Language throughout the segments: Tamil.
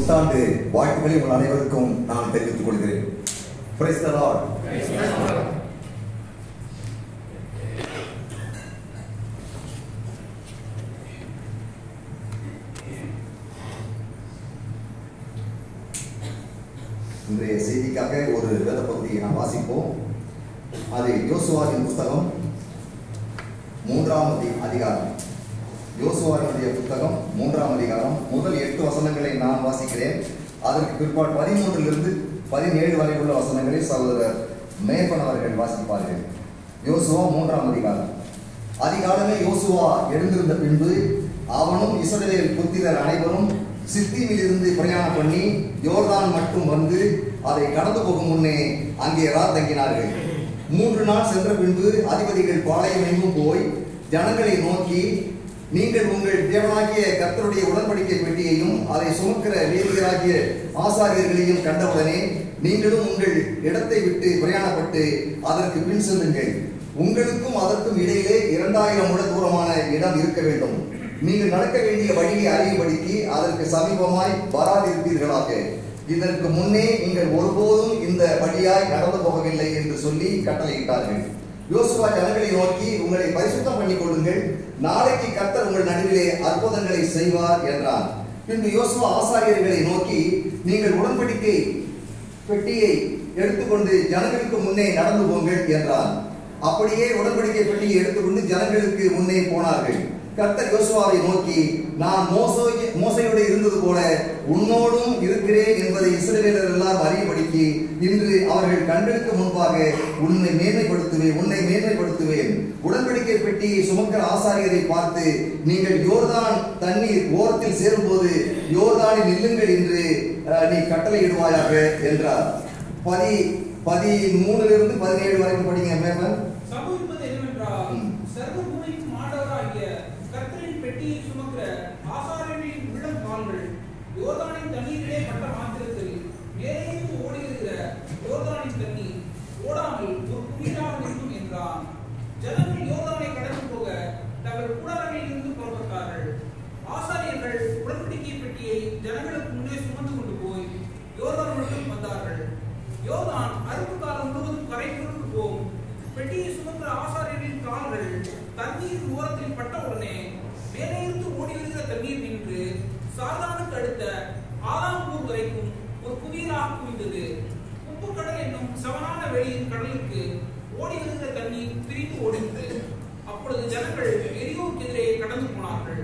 புத்தாண்டு வாழ்த்துக்களை உங்கள் அனைவருக்கும் நான் தெரிவித்துக் கொள்கிறேன். Praise the Lord. இன்றைய செய்திக்காக ஒரு வேத பகுதியை நாம் வாசிப்போம். அது யோசுவாவின் புத்தகம் 3ஆம் அதிகாரம். யோசுவாவினுடைய புத்தகம் 3ஆம் அதிகாரம் முதல் 8 வசனங்களை நான் வாசிக்கிறேன். அதற்கு பிற்பாடு 13 17 வரை உள்ள வசனங்களை சகோதரர் மேபன் அவர்கள் வாசிப்பார்கள். யோசுவா 3ஆம் அதிகாரம். அதிகாலமே யோசுவா எழுந்திருந்த பின்பு அவனும் இஸ்ரவேல் புத்திரர் அனைவரும் சித்தீமில் இருந்து பிரயாணம் பண்ணி யோர்தான் மட்டும் வந்து அதை கடந்து போகும் முன்னே அங்கே தங்கினார்கள். 3 நாள் சென்ற பின்பு அதிபதிகள் பாளையம் எங்கும் போய் ஜனங்களை நோக்கி, நீங்கள் உங்கள் தேவனாகிய கர்த்தருடைய உடன்படிக்கை பெட்டியையும் அதை சுமக்கிற லேவியராகிய ஆசாரியர்களையும் கண்டவுடனே நீங்களும் உங்கள் இடத்தை விட்டு பிரயாணப்பட்டு அதற்கு பின் செல்லுங்கள். உங்களுக்கும் அதற்கும் இடையிலே 2000 முழ தூரமான இடம் இருக்க வேண்டும். நீங்கள் நடக்க வேண்டிய வழியை அறியும்படிக்கு அதற்கு சமீபமாய் வராதிருப்பீர்களாக. இதற்கு முன்னே நீங்கள் ஒருபோதும் இந்த வழியாய் நடந்து போகவில்லை என்று சொல்லி கட்டளையிட்டார்கள். யோசுவா ஜனங்களை நோக்கி, உங்களை பரிசுத்தம் பண்ணிக் கொள்ளுங்கள், நாளைக்கு கர்த்தர் உங்கள் நடுவிலே அற்புதங்களை செய்வார் என்றார். பின்பு யோசுவா ஆசாரியர்களை நோக்கி, நீங்கள் உடன்படிக்கை பெட்டியை எடுத்துக்கொண்டு ஜனங்களுக்கு முன்னே நடந்து போங்கள் என்றார். அப்படியே உடன்படிக்கை பெட்டியை எடுத்துக்கொண்டு ஜனங்களுக்கு முன்னே போனார்கள். கர்த்தர் யோசுவாவை நோக்கி, நான் மோசையோடு இருந்தது போல உன்னோடும் இருக்கிறேன் என்பதை இஸ்ரவேலர் எல்லாம் அறியும்படிக்கு இன்று அவர்கள் கண்களுக்கு முன்பாக உன்னை மேன்மைப்படுத்துவேன். உடன்படிக்கை பெட்டியை சுமக்கிற ஆசாரியரை பார்த்து, நீங்கள் யோர்தான் தண்ணீர் ஓரத்தில் சேரும்போது யோர்தானில் நில்லுங்கள் என்று நீ கட்டளையிடுவாயாக என்றார். 13 17 வரைக்கும் படிங்க மேபன். சம்பவிப்பது என்னவென்றால், சர்வபூமிக்கும் ஆண்டவராகிய கர்த்தரின் பெட்டியை சுமக்கிற ஆசாரியர்களின் உள்ளம் கால்கள் யோர்தானின் தண்ணீரிலே பட்ட மாத்திரத்தில் மேலேந்து ஓடுகிற யோர்தானின் தண்ணீர் ஓடாமல் ஒரு குவியலாக நிற்கும் என்றான். ஜனங்கள் யோர்தானை கடந்து போக தங்கள் கூடாரங்களில் இருந்து புறப்பட்டார்கள். ஆசாரியர்கள் உடன்படிக்கை பெட்டியை ஜனங்களுக்கு முன்னே சுமந்து கொண்டு போய் யோர்தான் மட்டும் வந்தார்கள். யோர்தான் அறுப்பு காலம் முழுவதும் கரை புரண்டு போகும். பெட்டியை சுமக்கிற ஆசாரியரின் கால்கள் தண்ணீர் ஓரத்தில் பட்டவுடனே மேலே இருந்து ஓடி வருகிற தண்ணீர் நின்று சாதானுக்கு அடுத்த ஆதாம்பூர் வரைக்கும் ஒரு குவியலாக குவிந்தது. உப்பு கடல் என்னும் சமனான வெளியின் கடலுக்கு ஓடி வருகிற தண்ணீர் பிரித்து ஓடினது. அப்பொழுது ஜனங்கள் எரியோவுக்கு எதிரே கடந்து போனார்கள்.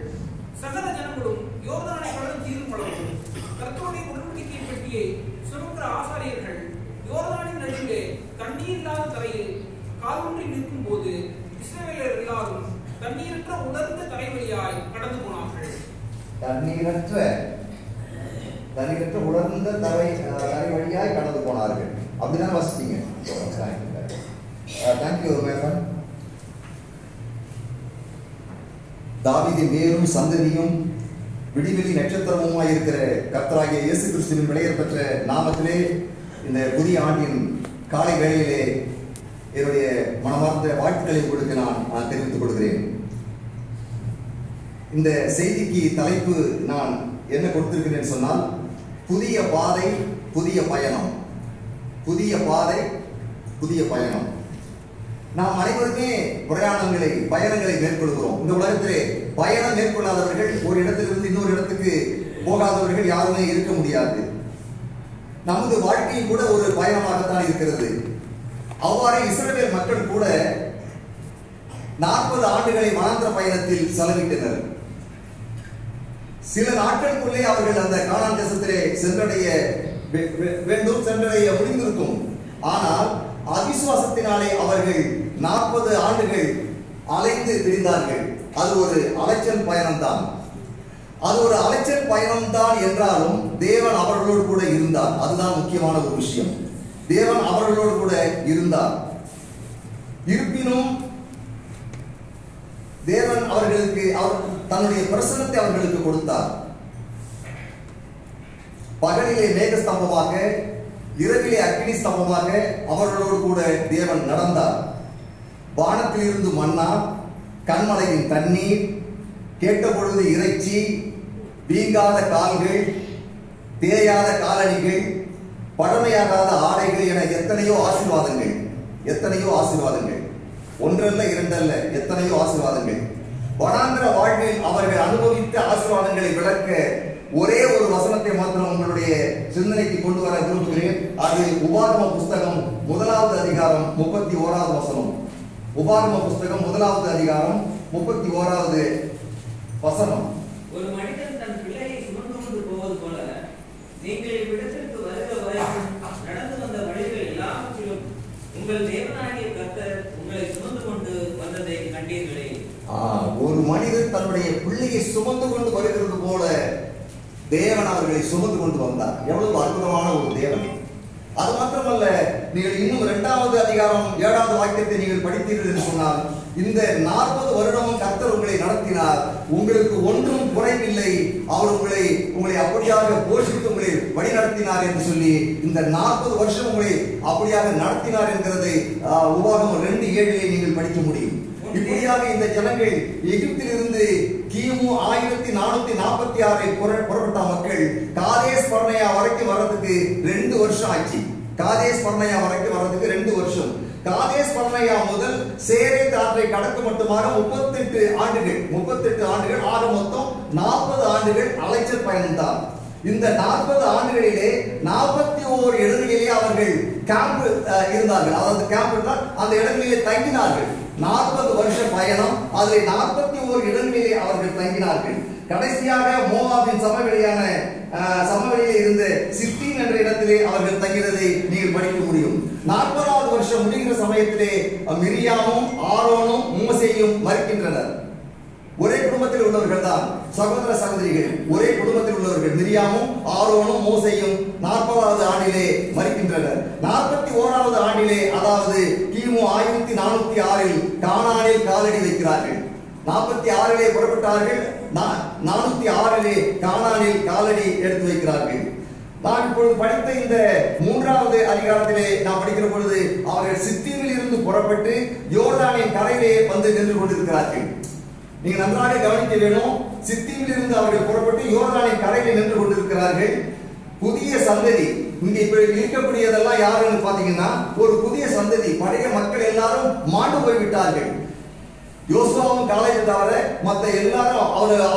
சகல ஜனங்களும் யோர்தானை கடந்து தீரும் அளவும் கர்த்தருடைய உடன்படிக்கை பெட்டியை சுமக்கிற ஆசாரியர்கள் யோர்தானின் நடுவிலே தண்ணீர் இல்லாத தரையில் காலூன்றி நிற்கும் போது இஸ்ரவேலர் எல்லாரும் தண்ணீரற்ற உலர்ந்த தரை வழியாய் கடந்து போனார்கள். தண்ணீரற்ற உலர்ந்த தரை வழியாய் கடந்து போனார்கள். அப்படிதான் வாசிச்சீங்க. தேங்க்யூ மேபன். தாவீதின் வேரும் சந்ததியும் விடிவெளி நட்சத்திரமுமாய் இருக்கிற கர்த்தராகிய இயேசு கிறிஸ்துவின் விளையர் பெற்ற நாமத்திலே இந்த புதிய ஆண்டின் காலை வேளையிலே என்னுடைய மனமார்ந்த வாழ்த்துக்களை உங்களுக்கு நான் தெரிவித்துக் கொள்கிறேன். இந்த செய்திக்கு தலைப்பு நான் என்ன கொடுத்திருக்கிறேன் சொன்னால், புதிய பாதை புதிய பயணம். புதிய பாதை புதிய பயணம். நாம் அனைவருமே பயணங்களை மேற்கொள்கிறோம். இந்த உலகத்திலே பயணம் மேற்கொள்ளாதவர்கள், ஒரு இடத்திலிருந்து இன்னொரு இடத்துக்கு போகாதவர்கள் யாருமே இருக்க முடியாது. நமது வாழ்க்கையும் கூட ஒரு பயணமாகத்தான் இருக்கிறது. அவ்வாறே இஸ்ரவேல் மக்கள் கூட 40 ஆண்டுகளை வனாந்திர பயணத்தில் செலவிட்டனர். சில நாட்களுக்குள்ளே அவர்கள் அந்த கானான் தேசத்திலே சென்றடைய முடிந்திருக்கும். ஆனால் அவிசுவாசத்தினாலே அவர்கள் 40 ஆண்டுகள் அலைந்து திரிந்தார்கள். அது ஒரு அலைச்சல் பயணம்தான். என்றாலும் தேவன் அவர்களோடு கூட இருந்தார். அதுதான் முக்கியமான ஒரு விஷயம். தேவன் அவர்களோடு கூட இருந்தார். இருப்பினும் தேவன் அவர்களுக்கு தன்னுடைய பிரசன்னத்தை அவர்களுக்கு கொடுத்தார். பகலிலே மேக ஸ்தம்பமாக, இரவிலே அக்னி ஸ்தம்பமாக அவர்களோடு கூட தேவன் நடந்தார். வானத்தில் இருந்து மன்னா, கண்மலையின் தண்ணீர், கேட்ட பொழுது இறைச்சி, வீங்காத கால்கள், தேயாத காலணிகள், பழமையாகாத ஆடைகள் என எத்தனையோ ஆசீர்வாதங்கள், எத்தனையோ ஆசீர்வாதங்கள், ஒன்றல்ல இரண்டல்ல, எத்தனையோ ஆசீர்வாதங்கள். வனாந்திர வாழ்வில் அவர்கள் அனுபவித்த ஆசீர்வாதங்களை விளக்க ஒரே ஒரு வசனத்தை மாத்திரம் உங்களுடைய சிந்தனைக்கு கொண்டு வர விரும்புகிறேன். அது உபாகம புஸ்தகம் 1வது அதிகாரம் 31வது வசனம். உபாகம புஸ்தகம் 1வது அதிகாரம் 31வது வசனம். ஒரு மனிதன் தன் பிள்ளையை சுமந்து கொண்டு போவது போல நீங்கள் இவ்விடத்திற்கு வருகிற வரைக்கும் நடந்து வந்த வழிகள் எல்லாவற்றிலும் உங்கள் தேவனாகிய கர்த்தர் உங்களை சுமந்து கொண்டு வந்ததை கண்டீர்களே. ஒரு மனிதன் தன்னுடைய பிள்ளையை சுமந்து கொண்டு வருகிறது போல தேவன் அவர்களை சுமந்து கொண்டு வந்தார். எவ்வளவு அற்புதமான ஒரு தேவன்! அது மாத்திரமல்ல, நீங்கள் இன்னும் 2வது அதிகாரம் 7வது வாக்கியத்தை நீங்கள் படித்தீர்கள் என்று சொன்னால், இந்த 40 வருடமும் கர்த்தர் உங்களை நடத்தினார், உங்களுக்கு ஒன்றும் குறைவில்லை, அவர் உங்களை அப்படியாக போஷித்து உங்களை வழி நடத்தினார் என்று சொல்லி இந்த 40 வருஷம் உங்களை அப்படியாக நடத்தினார் என்கிறது உபாகமம் 2:7 நீங்கள் படிக்க முடியும். இப்படியாக இந்த ஜனங்கள் எகிப்திலிருந்து கிமு 1446 புறப்பட்ட மக்கள் காதேஸ் பர்னேயா வரைக்கும் வர்றதுக்கு 2 வருஷம் ஆச்சு. காதேஸ் பர்னேயா வரைக்கும் வர்றதுக்கு 2 வருஷம். காதேஸ் பர்னேயா முதல் சேரேத் ஆற்றை கடக்க மட்டுமாக 38 ஆண்டுகள், ஆக மொத்தம் 40 ஆண்டுகள் அலைச்சல் பயணம்தான். இந்த 40 ஆண்டுகளிலே 41 இடங்களிலே அவர்கள் கேம்ப் இருந்தார்கள். அதாவது கேம்ப் என்றால் அந்த இடங்களிலே தங்கினார்கள். 40 வருஷ பயணம், அதில் 41 இடங்களிலே அவர்கள் தங்கினார்கள். கடைசியாக மோவாபின் சமவெளியிலே இருந்த சித்தீம் என்ற இடத்திலே அவர்கள் தங்கினதை நீங்கள் படிக்க முடியும். 40வது வருஷம் முடிகிற சமயத்திலே மிரியாமும் ஆரோனும் மோசேயும் மரிக்கின்றனர். ஒரே குடும்பத்தில் உள்ளவர்கள் தான், சகோதர சகோதரிகள், ஒரே குடும்பத்தில் உள்ளவர்கள். மிரியாமும் ஆரோனும் மோசேயும் 40வது ஆண்டிலே மரிக்கின்றனர். 41வது ஆண்டிலே, அதாவது கிமு 1406 கானானில் காலடி வைக்கிறார்கள். 46 புறப்பட்டார்கள், 406 கானானில் காலடி எடுத்து வைக்கிறார்கள். நான் இப்பொழுது படித்த இந்த 3வது அதிகாரத்திலே நாம் படிக்கிற பொழுது அவர்கள் சித்தீமில் இருந்து புறப்பட்டு யோர்தானின் கரையிலே வந்து நின்று கொண்டிருக்கிறார்கள். நீங்க நன்றாக கவனிக்க வேணும். சித்தீமில் இருந்து அவர்கள் புறப்பட்டு யோர்தானின் கரையில் நின்று கொண்டிருக்கிறார்கள். புதிய சந்ததி இங்க இப்ப இருக்கக்கூடியதெல்லாம் யாருன்னு பாத்தீங்கன்னா ஒரு புதிய சந்ததி. பழைய மக்கள் எல்லாரும் மாண்டு போய்விட்டார்கள். யோசுவாவும் காலேஜை தவிர மற்ற எல்லாரும்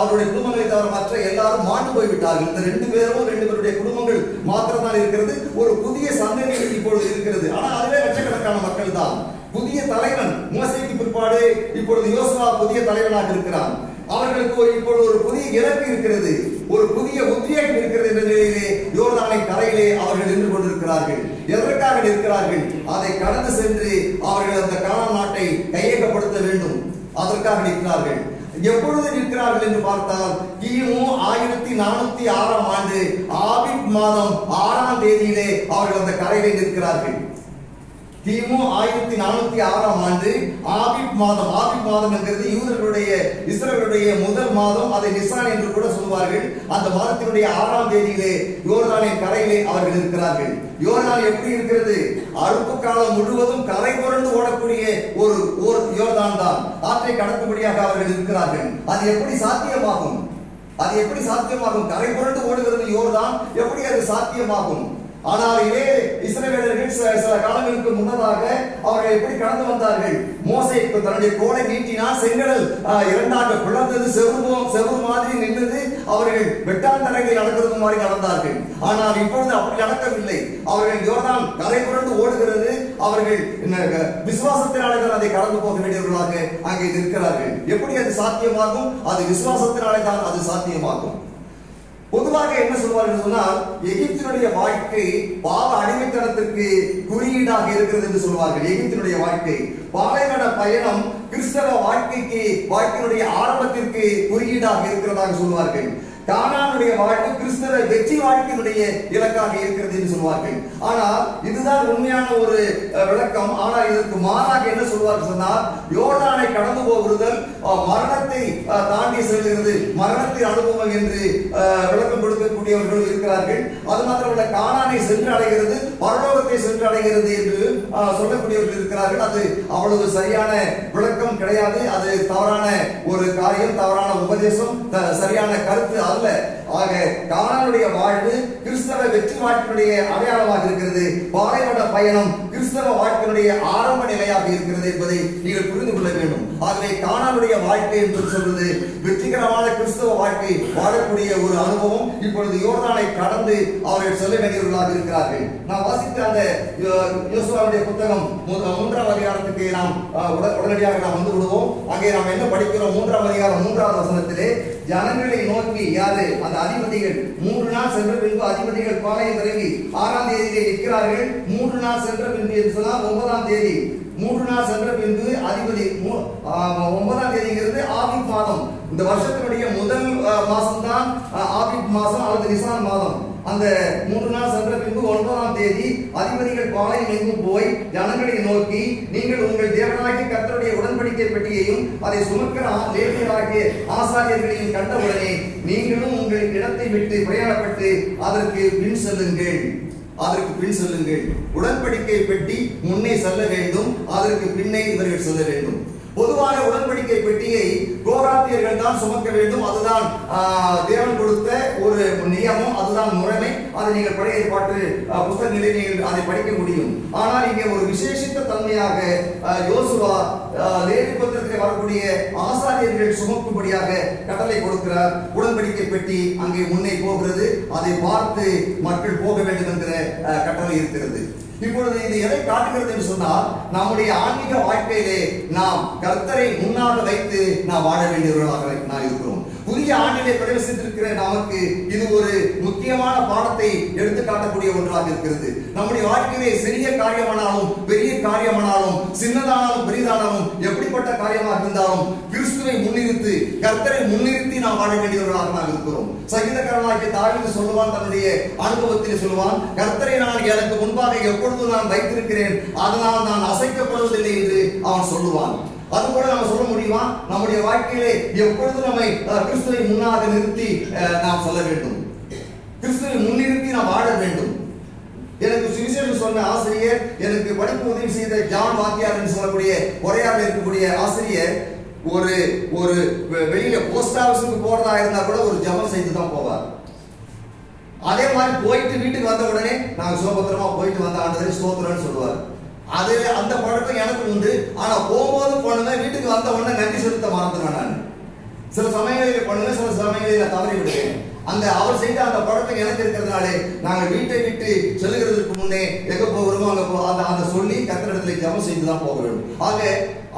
அவருடைய குடும்பங்களை தவிர மற்ற எல்லாரும் மாண்டு போய்விட்டார்கள். இந்த 2 பேருடைய குடும்பங்கள் மாத்திரம் தான் இருக்கிறது. ஒரு புதிய சந்ததி இப்பொழுது இருக்கிறது. ஆனா அதுவே லட்சக்கணக்கான மக்கள் தான். புதிய தலைவன் மோசேக்கு பிற்பாடு இப்பொழுது யோசுவா புதிய தலைவனாக இருக்கிறான். அவர்களுக்கு இப்பொழுது ஒரு புதிய இலக்கு இருக்கிறது, ஒரு புதிய உத்வேகம் இருக்கிறது என்ற நிலையிலே யோர்தானை கரையிலே அவர்கள் நின்று கொண்டிருக்கிறார்கள். எதற்காக நிற்கிறார்கள்? அதை கடந்து சென்று அவர்கள் அந்த கானான் நாட்டை கையகப்படுத்த வேண்டும், அதற்காக நிற்கிறார்கள். எப்பொழுது நிற்கிறார்கள் என்று பார்த்தால் கிமு 1406 ஆண்டு ஆபிப் மாதம் 6ஆம் தேதியிலே அவர்கள் அந்த கரையிலே நிற்கிறார்கள். கிமு 1406 ஆண்டு ஆபிப் மாதம் என்கிறது இஸ்ரவேலுடைய முதல் மாதம். அதை நிசான் என்று கூட சொல்வார்கள். அந்த மாதத்தினுடைய 6ஆம் தேதியிலே யோர்தானின் கரையிலே அவர்கள் இருக்கிறார்கள். யோர்தான் எப்படி இருக்கிறது? அறுப்பு காலம் முழுவதும் கரை புரண்டு ஓடக்கூடிய ஒரு யோர்தான் தான். ஆற்றை கடக்கும்படியாக அவர்கள் இருக்கிறார்கள். அது எப்படி சாத்தியமாகும்? கரை புரண்டு ஓடுகிறது யோர்தான், எப்படி அது சாத்தியமாகும்? ஆனால் இதே இஸ்ரவேலர்கள் சில காலங்களுக்கு முன்னதாக அவர்கள் எப்படி கடந்து வந்தார்கள்? மோசே தன்னுடைய கோலை நீட்டினார், செங்கடல் 2ஆக பிளந்தது, செவ்வறு மாதிரி நின்றது. அவர்கள் வெட்டாந்தரைகளை நடக்கிறது மாதிரி நடந்தார்கள். ஆனால் இப்பொழுது அப்படி நடக்கவில்லை. அவர்கள் யோர்தான் கரை புரண்டு ஓடுகிறது. அவர்கள் விசுவாசத்தினாலே தான் அதை கடந்து போக வேண்டியவர்களாக அங்கே நிற்கிறார்கள். எப்படி அது சாத்தியமாகும்? அது விசுவாசத்தினாலே தான் அது சாத்தியமாகும். பொதுவாக என்ன சொல்வார்கள் சொன்னால், எகிப்தினுடைய வாழ்க்கை பாவ அடிமைத்தனத்திற்கு குறியீடாக இருக்கிறது என்று சொல்வார்கள். எகிப்தினுடைய வாழ்க்கை, பாலைவன பயணம் கிறிஸ்தவ வாழ்க்கையினுடைய ஆரம்பத்திற்கு குறியீடாக இருக்கிறதாக சொல்வார்கள். கானானுடைய வாழ்க்கை கிறிஸ்தவ வெற்றி வாழ்க்கையினுடைய இலக்காக இருக்கிறது என்று சொல்வார்கள். ஆனால் இதுதான் உண்மையான ஒரு விளக்கம். ஆனால் இதற்கு மாறாக என்ன சொல்வார்கள் சொன்னால், யோர்தானை கடந்து போகுதல் மரணத்தை தாண்டி செல்கிறது, மரணத்தின் அனுபவம் என்று விளக்கம் கொடுக்கக்கூடியவர்கள் இருக்கிறார்கள். அது மாத்திரமல்ல, கானானை சென்று அடைகிறது, பரலோகத்தை சென்று அடைகிறது என்று சொல்லக்கூடியவர்கள் இருக்கிறார்கள். அது அவ்வளவு சரியான விளக்கம் கிடையாது. அது தவறான ஒரு காரியம், தவறான உபதேசம், சரியான கருத்து அல்ல. ஆக கானானுடைய வாழ்வு கிறிஸ்தவ வெற்றி வாழ்க்கையுடைய அடையாளமாக இருக்கிறது. பாலைவன பயணம் கிறிஸ்தவ வாழ்க்கையுடைய ஆரம்ப நிலையாக இருக்கிறது என்பதை நீங்கள் புரிந்து கொள்ள வேண்டும். ஆகவே கானானுடைய வாழ்க்கை என்று சொல்வது வெற்றிகரமான கிறிஸ்தவ வாழ்க்கை வாழக்கூடிய ஒரு அனுபவம். இப்பொழுது யோர்தானை கடந்து அவர்கள் செல்ல வேண்டியவர்களாக இருக்கிறார்கள். நாம் வாசித்த அந்த யோசுவாவுடைய புத்தகம் 3ஆம் அதிகாரத்துக்கு நாம் உடனடியாக நாம் வந்து விடுவோம். அங்கே நாம் என்ன படிக்கிறோம்? 3ஆம் அதிகாரம் 3வது வசனத்திலே ஜனங்களை நோக்கி, யாரு? அந்த அதிபதிகள் 3 நாள் சென்ற பின்பு அதிபதிகள் பாளையம் இறங்கி 6ஆம் தேதியிலே நிற்கிறார்கள். 3 நாள் சென்ற பின்பு என்று சொன்னால் 9ஆம் தேதி. 3 நாள் சென்ற பின்பு அதிபதி 9ஆம் தேதிங்கிறது ஆபிப் மாதம். இந்த வருஷத்தினுடைய முதல் மாசம் தான் ஆபிப் மாசம் அல்லது நிசான் மாதம். அந்த 3 நாள் சென்ற பின்பு 9ஆம் தேதி அதிபதிகள் பாளையம் எங்கும் போய் ஜனங்களை நோக்கி, நீங்கள் உங்கள் தேவனாகிய கர்த்தருடைய உடன்படிக்கை பெட்டியையும் அதை சுமக்கிற லேவியராகிய ஆசாரியர்களையும் கண்டவுடனே நீங்களும் உங்கள் இடத்தை விட்டு பிரயாணப்பட்டு அதற்கு பின் செல்லுங்கள். உடன்படிக்கை பெட்டி முன்னே செல்ல வேண்டும், அதற்கு பின்னே இவர்கள் செல்ல வேண்டும். பொதுவான உடன்படிக்கை பெட்டியை கோராத்தியர்கள் தான் சுமக்க வேண்டும். அதுதான் தேவன் கொடுத்த ஒரு நியமம், அதுதான் முறைமை. அதை நீங்கள் பழைய ஏற்பாட்டு புத்தகங்களில் நீங்கள் அதை படிக்க முடியும். ஆனால் இங்கே ஒரு விசேஷித்த தன்மையாக யோசுவா லேவி கோத்திரத்தில் வரக்கூடிய ஆசாரியர்கள் சுமக்கும்படியாக கட்டளை கொடுக்கிறார். உடன்படிக்கை பெட்டி அங்கே முன்னே போகிறது, அதை பார்த்து மக்கள் போக வேண்டும் என்கிற கட்டளை இருக்கிறது. இப்பொழுது இது எதை காட்டுகிறது என்று சொன்னால், நம்முடைய ஆன்மீக வாழ்க்கையிலே நாம் கர்த்தரை முன்னாக வைத்து நாம் வாழ வேண்டியவர்களாக நாம் இருக்கிறோம். புதிய ஆண்டிலே பிரவேசித்திருக்கிற நமக்கு இது ஒரு முக்கியமான பாடத்தை எடுத்து காட்டக்கூடிய ஒன்றாக இருக்கிறது. நம்முடைய வாழ்க்கையிலே சிறிய காரியமானாலும் பெரிய காரியமானாலும் சின்னதானாலும் பெரிதானாலும் எப்படிப்பட்ட காரியமாக இருந்தாலும் கிறிஸ்துவை முன்னிறுத்தி கர்த்தரை முன்னிறுத்தி நாம் வாழ வேண்டியவர்களாக நாம் இருக்கிறோம். சங்கீதக்காரனாகிய தாவீது சொல்லுவான், தன்னுடைய அனுபவத்தில் சொல்லுவான், கர்த்தரை நான் எனக்கு முன்பாக எப்பொழுது நான் வைத்திருக்கிறேன், அதனால் நான் அசைக்கப்படுவதில்லை என்று அவன் சொல்லுவான். அதுபோல நம்ம சொல்ல முடியுமா? நம்முடைய வாழ்க்கையிலே எப்பொழுதும் நம்மை கிறிஸ்துவை முன்னாக நிறுத்தி நாம் சொல்ல வேண்டும், கிறிஸ்துவை முன்னிறுத்தி நாம் வாழ வேண்டும். எனக்கு சுவிசேஷம் சொன்ன ஆசிரியர், எனக்கு படிப்பு உதவி செய்த ஜான் வாத்தியார் என்று சொல்லக்கூடிய உரையாடல் இருக்கக்கூடிய ஆசிரியர், ஒரு வெளியில போஸ்ட் ஆபீஸுக்கு போறதா இருந்தா கூட ஒரு ஜெபம் செய்து தான் போவார். அதே மாதிரி போயிட்டு வீட்டுக்கு வந்த உடனே நாங்க சுபத்திரமா போயிட்டு வந்த ஆண்டவரே ஸ்தோத்திரம்னு சொல்லுவார். அது அந்த பழக்கம் எனக்கு உண்டு. ஆனா போகும்போது பண்ணுவேன், வீட்டுக்கு வந்த உடனே நன்றி செலுத்த மறந்துடுவேன். நான் சில சமயங்களில் பண்ணுவேன், சில சமயங்களில் நான் தவறி விடுவேன். அந்த அவர் செய்த அந்த பழக்கம் எனக்கு இருக்கிறதுனாலே நாங்கள் வீட்டை விட்டு செல்லுகிறதுக்கு முன்னே எங்க போகிறோமோ அங்க அந்த சொல்லி கர்த்தரிடத்தில் ஜெபம் செய்து தான் போக வேண்டும். ஆக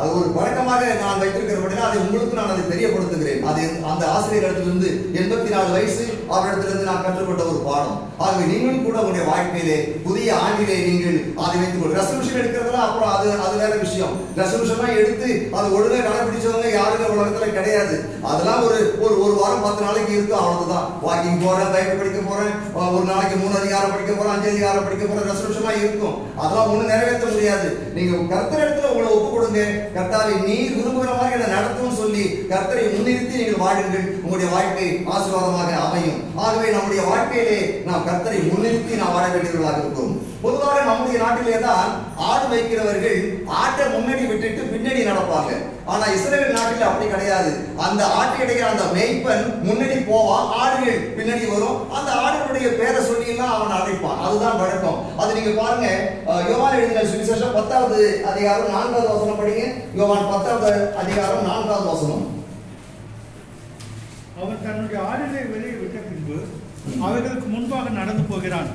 அது ஒரு பழக்கமாக நான் வைத்திருக்கிறபடினா அதை உங்களுக்கு நான் அதை தெரியப்படுத்துகிறேன். அது அந்த ஆசிரியரிடத்திலிருந்து 84 வயசு அவரிடத்திலிருந்து நான் கற்றுக்கொண்ட ஒரு பாடம். ஆகவே நீங்களும் கூட உங்களுடைய வாழ்க்கையிலே புதிய ஆண்டிலே நீங்கள் அதை வைத்துக்கொள்ள ரெசல்யூஷன் எடுக்கிறதுலாம் அப்புறம் அது வேற விஷயம். ரெசல்யூஷன்லாம் எடுத்து அதை ஒழுங்கா கடைபிடிச்சவங்க யாருமே உலகத்துல கிடையாது. அதெல்லாம் ஒரு வாரம் 10 நாளைக்கு இருக்கும், அவ்வளவுதான். வாக்கிங் போறேன், பைபிள் படிக்க போறேன், ஒரு நாளைக்கு 3 அதிகாரம் படிக்க போறேன், 5 அதிகாரம் படிக்க போறேன், ரெசல்யூஷன்லாம் இருக்கும். அதெல்லாம் ஒண்ணு நிறைவேற்ற முடியாது. நீங்க கர்த்தரிடத்துல உங்களை ஒப்பு கொடுங்க, கர்த்தாவே நீர் விரும்புகிற மாதிரி என்னை நடத்தும் சொல்லி கர்த்தரை முன்னிறுத்தி நீங்கள் வாழுங்கள், உங்களுடைய வாழ்க்கை ஆசீர்வாதமாக அமையும். ஆகவே நம்முடைய வாழ்க்கையிலே நாம் கர்த்தரை முன்னிறுத்தி நாம் வாழ வேண்டியவர்களாக இருக்கிறோம். பொதுவாக நம்முடைய நாட்டிலே தான் ஆடு வைக்கிறவர்கள் ஆட்டை முன்னாடி விட்டுட்டு பின்னாடி நடப்பாங்க. ஆனா இஸ்ரவேல் நாட்டில் அப்படி கிடையாது. அந்த ஆட்டிடைய அந்த மேய்ப்பன் முன்னாடி போவான், ஆடுகள் பின்னாடி வரும். அந்த ஆடுகளுடைய பேரை சொல்லி எல்லாம் அவன் அழைப்பான். அதுதான் வழக்கம். அது நீங்க பாருங்க, யோவான் எழுதின சுவிசேஷம் 10வது அதிகாரம் 4வது வசனம் படிங்க. யோவான் 10வது அதிகாரம் 4வது வசனம். அவன் தன்னுடைய ஆடுகளை வெளியே விட்ட பின்பு அவர்களுக்கு முன்பாக நடந்து போகிறான்.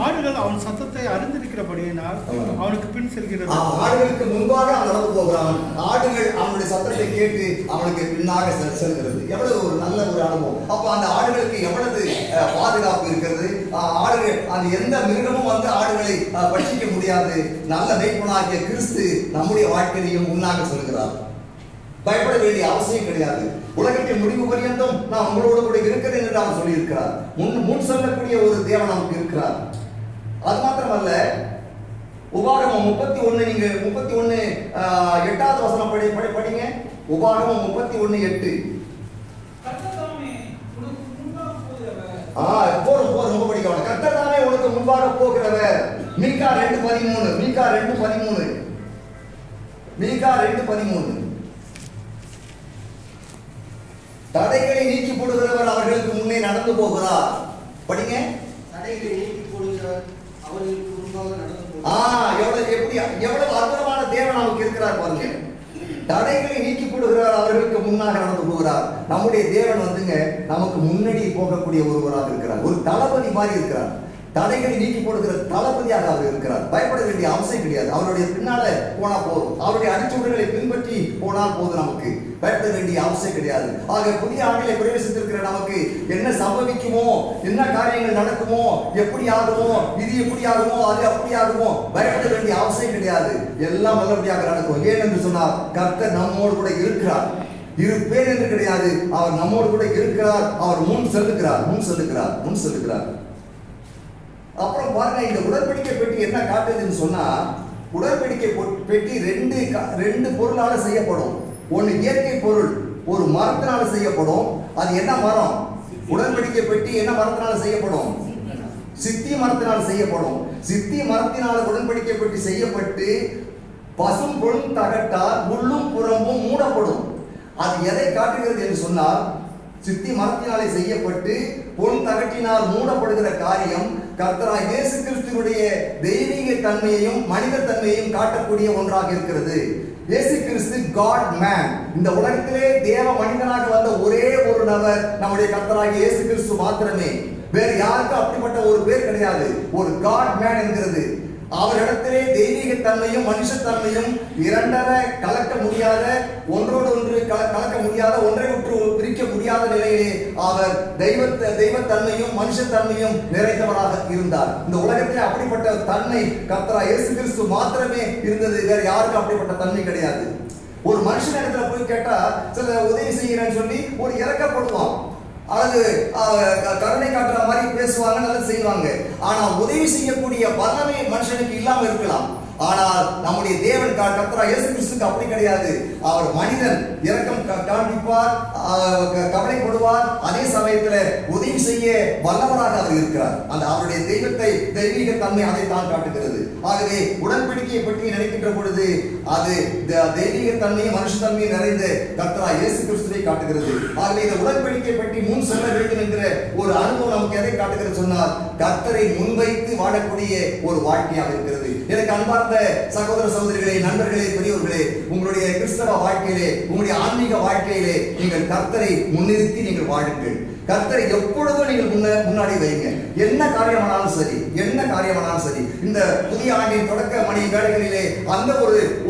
ஆடுகள் அவன் சத்தத்தை அறிந்திருக்கிறபடியினால் அவனுக்கு பின் செல்கிறது. ஆடுகளுக்கு முன்பாக நடந்து போகிறான். ஆடுகள் அவனுடைய சத்தத்தை கேட்டு அவனுக்கு பின்னாக செல்கிறது. எவ்வளவு ஒரு நல்ல ஒரு அனுபவம். அப்ப அந்த ஆடுகளுக்கு எவ்வளவு பாதுகாப்பு இருக்கிறது. ஆடுகள் அந்த எந்த மிருகமும் வந்து ஆடுகளை பட்சிக்க முடியாது. நல்ல மேய்ப்பனாகிய கிறிஸ்து நம்முடைய வாழ்க்கையிலையும் முன்னாக சொல்கிறார். பயப்பட வேண்டிய அவசியம் கிடையாது. உலகத்தின் முடிவு பரியந்தம் நான் உங்களோடு கூட இருக்கிறேன் என்று அவர் சொல்லி இருக்கிறார். முன் சொல்லக்கூடிய ஒரு தேவன் நமக்கு இருக்கிறார். அது மாத்திரமல்ல, உபாகமம் 31 நீங்க 31 8வது வசனம் படிங்க. உபாகமம் 31:8. போறோம் ரொம்ப படிக்கணும். கர்த்தர் தாமே உனக்கு முன்பாக போகிறவர். மீகா 2:13. மீகா 2:13. தடைகளை நீக்கி போடுகிறவர் அவர்களுக்கு முன்னே நடந்து போகிறார். படிங்க. தடைகளை நீக்கி போடுகிறவர் அவர்களுக்கு முன்பாக நடந்து போகிறார். எவ்வளவு அற்புதமான தேவன் நமக்கு இருக்கிறார் பாருங்க. தடைகளை நீக்கி போடுகிறார், அவர்களுக்கு முன்னாக நடந்து போகிறார். நம்முடைய தேவன் வந்துங்க நமக்கு முன்னாடி போகக்கூடிய ஒருவராக இருக்கிறார். ஒரு தளபதி மாதிரி இருக்கிறார். தடைகளை நீக்கி போடுகிற தளபதியாக அவர் இருக்கிறார். பயப்பட வேண்டிய அவசியம் கிடையாது. அவருடைய பின்னால போனா போதும், அவருடைய அடிச்சுவடுகளை பின்பற்றி போனால் போதும், நமக்கு பயப்பட வேண்டிய அவசியம் கிடையாது. ஆக புதிய ஆண்டிலே பிரவேசித்திருக்கிற நமக்கு என்ன சம்பவிக்குமோ, என்ன காரியங்கள் நடக்குமோ, எப்படி ஆகுமோ, இது எப்படி ஆகுமோ, அது அப்படி ஆகுமோ, பயப்பட வேண்டிய அவசியம் கிடையாது. எல்லாம் நல்லபடியாக நடக்கும். ஏன் என்று சொன்னால் கர்த்தர் நம்மோடு கூட இருக்கிறார். இருப்பேன் என்று கிடையாது, அவர் நம்மோடு கூட இருக்கிறார். அவர் முன் செல்லுகிறார். அப்புறம் பாருங்க, இந்த உடன்படிக்கை பெட்டி என்ன காட்டுதுன்னு சொன்னா, உடன்படிக்கை பெட்டி ரெண்டு பொருளால செய்யப்படும். ஒன்னு இயற்கை பொருள், ஒரு மரத்தினால செய்யப்படும். அது என்ன மரம்? உடன்படிக்கை பெட்டி என்ன மரத்தினால செய்யப்படும்? சித்தி மரத்தினால செய்யப்படும். சித்தி மரத்தினால உடன்படிக்கை பெட்டி செய்யப்பட்டு பசும் பொழும் தகட்டால் உள்ளும் புறமும் மூடப்படும். அது எதை காட்டுகிறது என்று சொன்னால், சித்தி மரத்தினாலே செய்யப்பட்டு பொன் தகட்டினால் மூடப்படுகிற காரியம் கர்த்தராய் இயேசு கிறிஸ்துவினுடைய தெய்வீக தன்மையையும் மனித தன்மையையும் காட்டக்கூடிய ஒன்றாக இருக்கிறது. இயேசு கிறிஸ்து காட் மேன். இந்த உலகத்திலே தேவ மனிதனாக வந்த ஒரே ஒரு நபர் நம்முடைய கர்த்தராகிய இயேசு கிறிஸ்து மாத்திரமே. வேறு யாருக்கும் அப்படிப்பட்ட ஒரு பேர் கிடையாது. ஒரு காட் மேன் என்கிறது. அவரிடத்திலே தெய்வீக தன்மையும் மனுஷத்தன்மையும் இரண்டரை கலக்க முடியாத, ஒன்றோடு ஒன்று கலக்க முடியாத, ஒன்றை விட்டு பிரிக்க முடியாத நிலையிலே அவர் தெய்வத்தன்மையும் மனுஷத்தன்மையும் நிறைந்தவராக இருந்தார். இந்த உலகத்திலே அப்படிப்பட்ட தன்மை கர்த்தராகிய இயேசு கிறிஸ்து மாத்திரமே இருந்தது. வேற யாருக்கும் அப்படிப்பட்ட தன்மை கிடையாது. ஒரு மனுஷன் இடத்துல போய் கேட்டா சில உதவி செய்கிறேன்னு சொல்லி ஒரு இறக்கப்படுவான், அல்லது கருணை காட்டுற மாதிரி பேசுவாங்க, நல்லது செய்வாங்க. ஆனா உதவி செய்யக்கூடிய வல்லமை மனுஷனுக்கு இல்லாம இருக்கலாம். ஆனால் நம்முடைய தேவன் கர்த்தராகிய இயேசு கிறிஸ்துக்கு அப்படி கிடையாது. அவர் மனிதன், இரக்கம் காண்பிப்பார், கவலைப்படுவார், அதே சமயத்துல உதவி செய்ய வல்லவராக அவர் இருக்கிறார். அந்த அவருடைய தெய்வீக தன்மை அதைத்தான் காட்டுகிறது. ஆகவே உடன்படிக்கையை பற்றி நினைக்கின்ற பொழுது அது தெய்வீக தன்மையும் மனுஷத்தன்மையும் நிறைந்த கர்த்தராகிய இயேசு கிறிஸ்துவை காட்டுகிறது. ஆகவே இந்த உடன்படிக்கை பற்றி முன் செல்ல வேண்டும் என்கிற ஒரு அனுபவம் நமக்கு எதை காட்டுகிறது சொன்னால், கர்த்தரை முன்வைத்து வாழக்கூடிய ஒரு வாழ்க்கையாக இருக்கிறது. எனக்கு அன்பார்ந்த சகோதர சகோதரிகளே, நண்பர்களே, பெரியவர்களே, உங்களுடைய கிறிஸ்தவ வாழ்க்கையிலே, உங்களுடைய ஆன்மீக வாழ்க்கையிலே நீங்கள் கர்த்தரை முன்னிறுத்தி நீங்கள் வாழுங்கள். கர்த்தரை எப்பொழுதும் நீங்கள் முன்னாடி வைங்க. என்ன காரியமானாலும் சரி, இந்த புதிய ஆண்டின் தொடக்க மணி வேளைகளிலே அந்த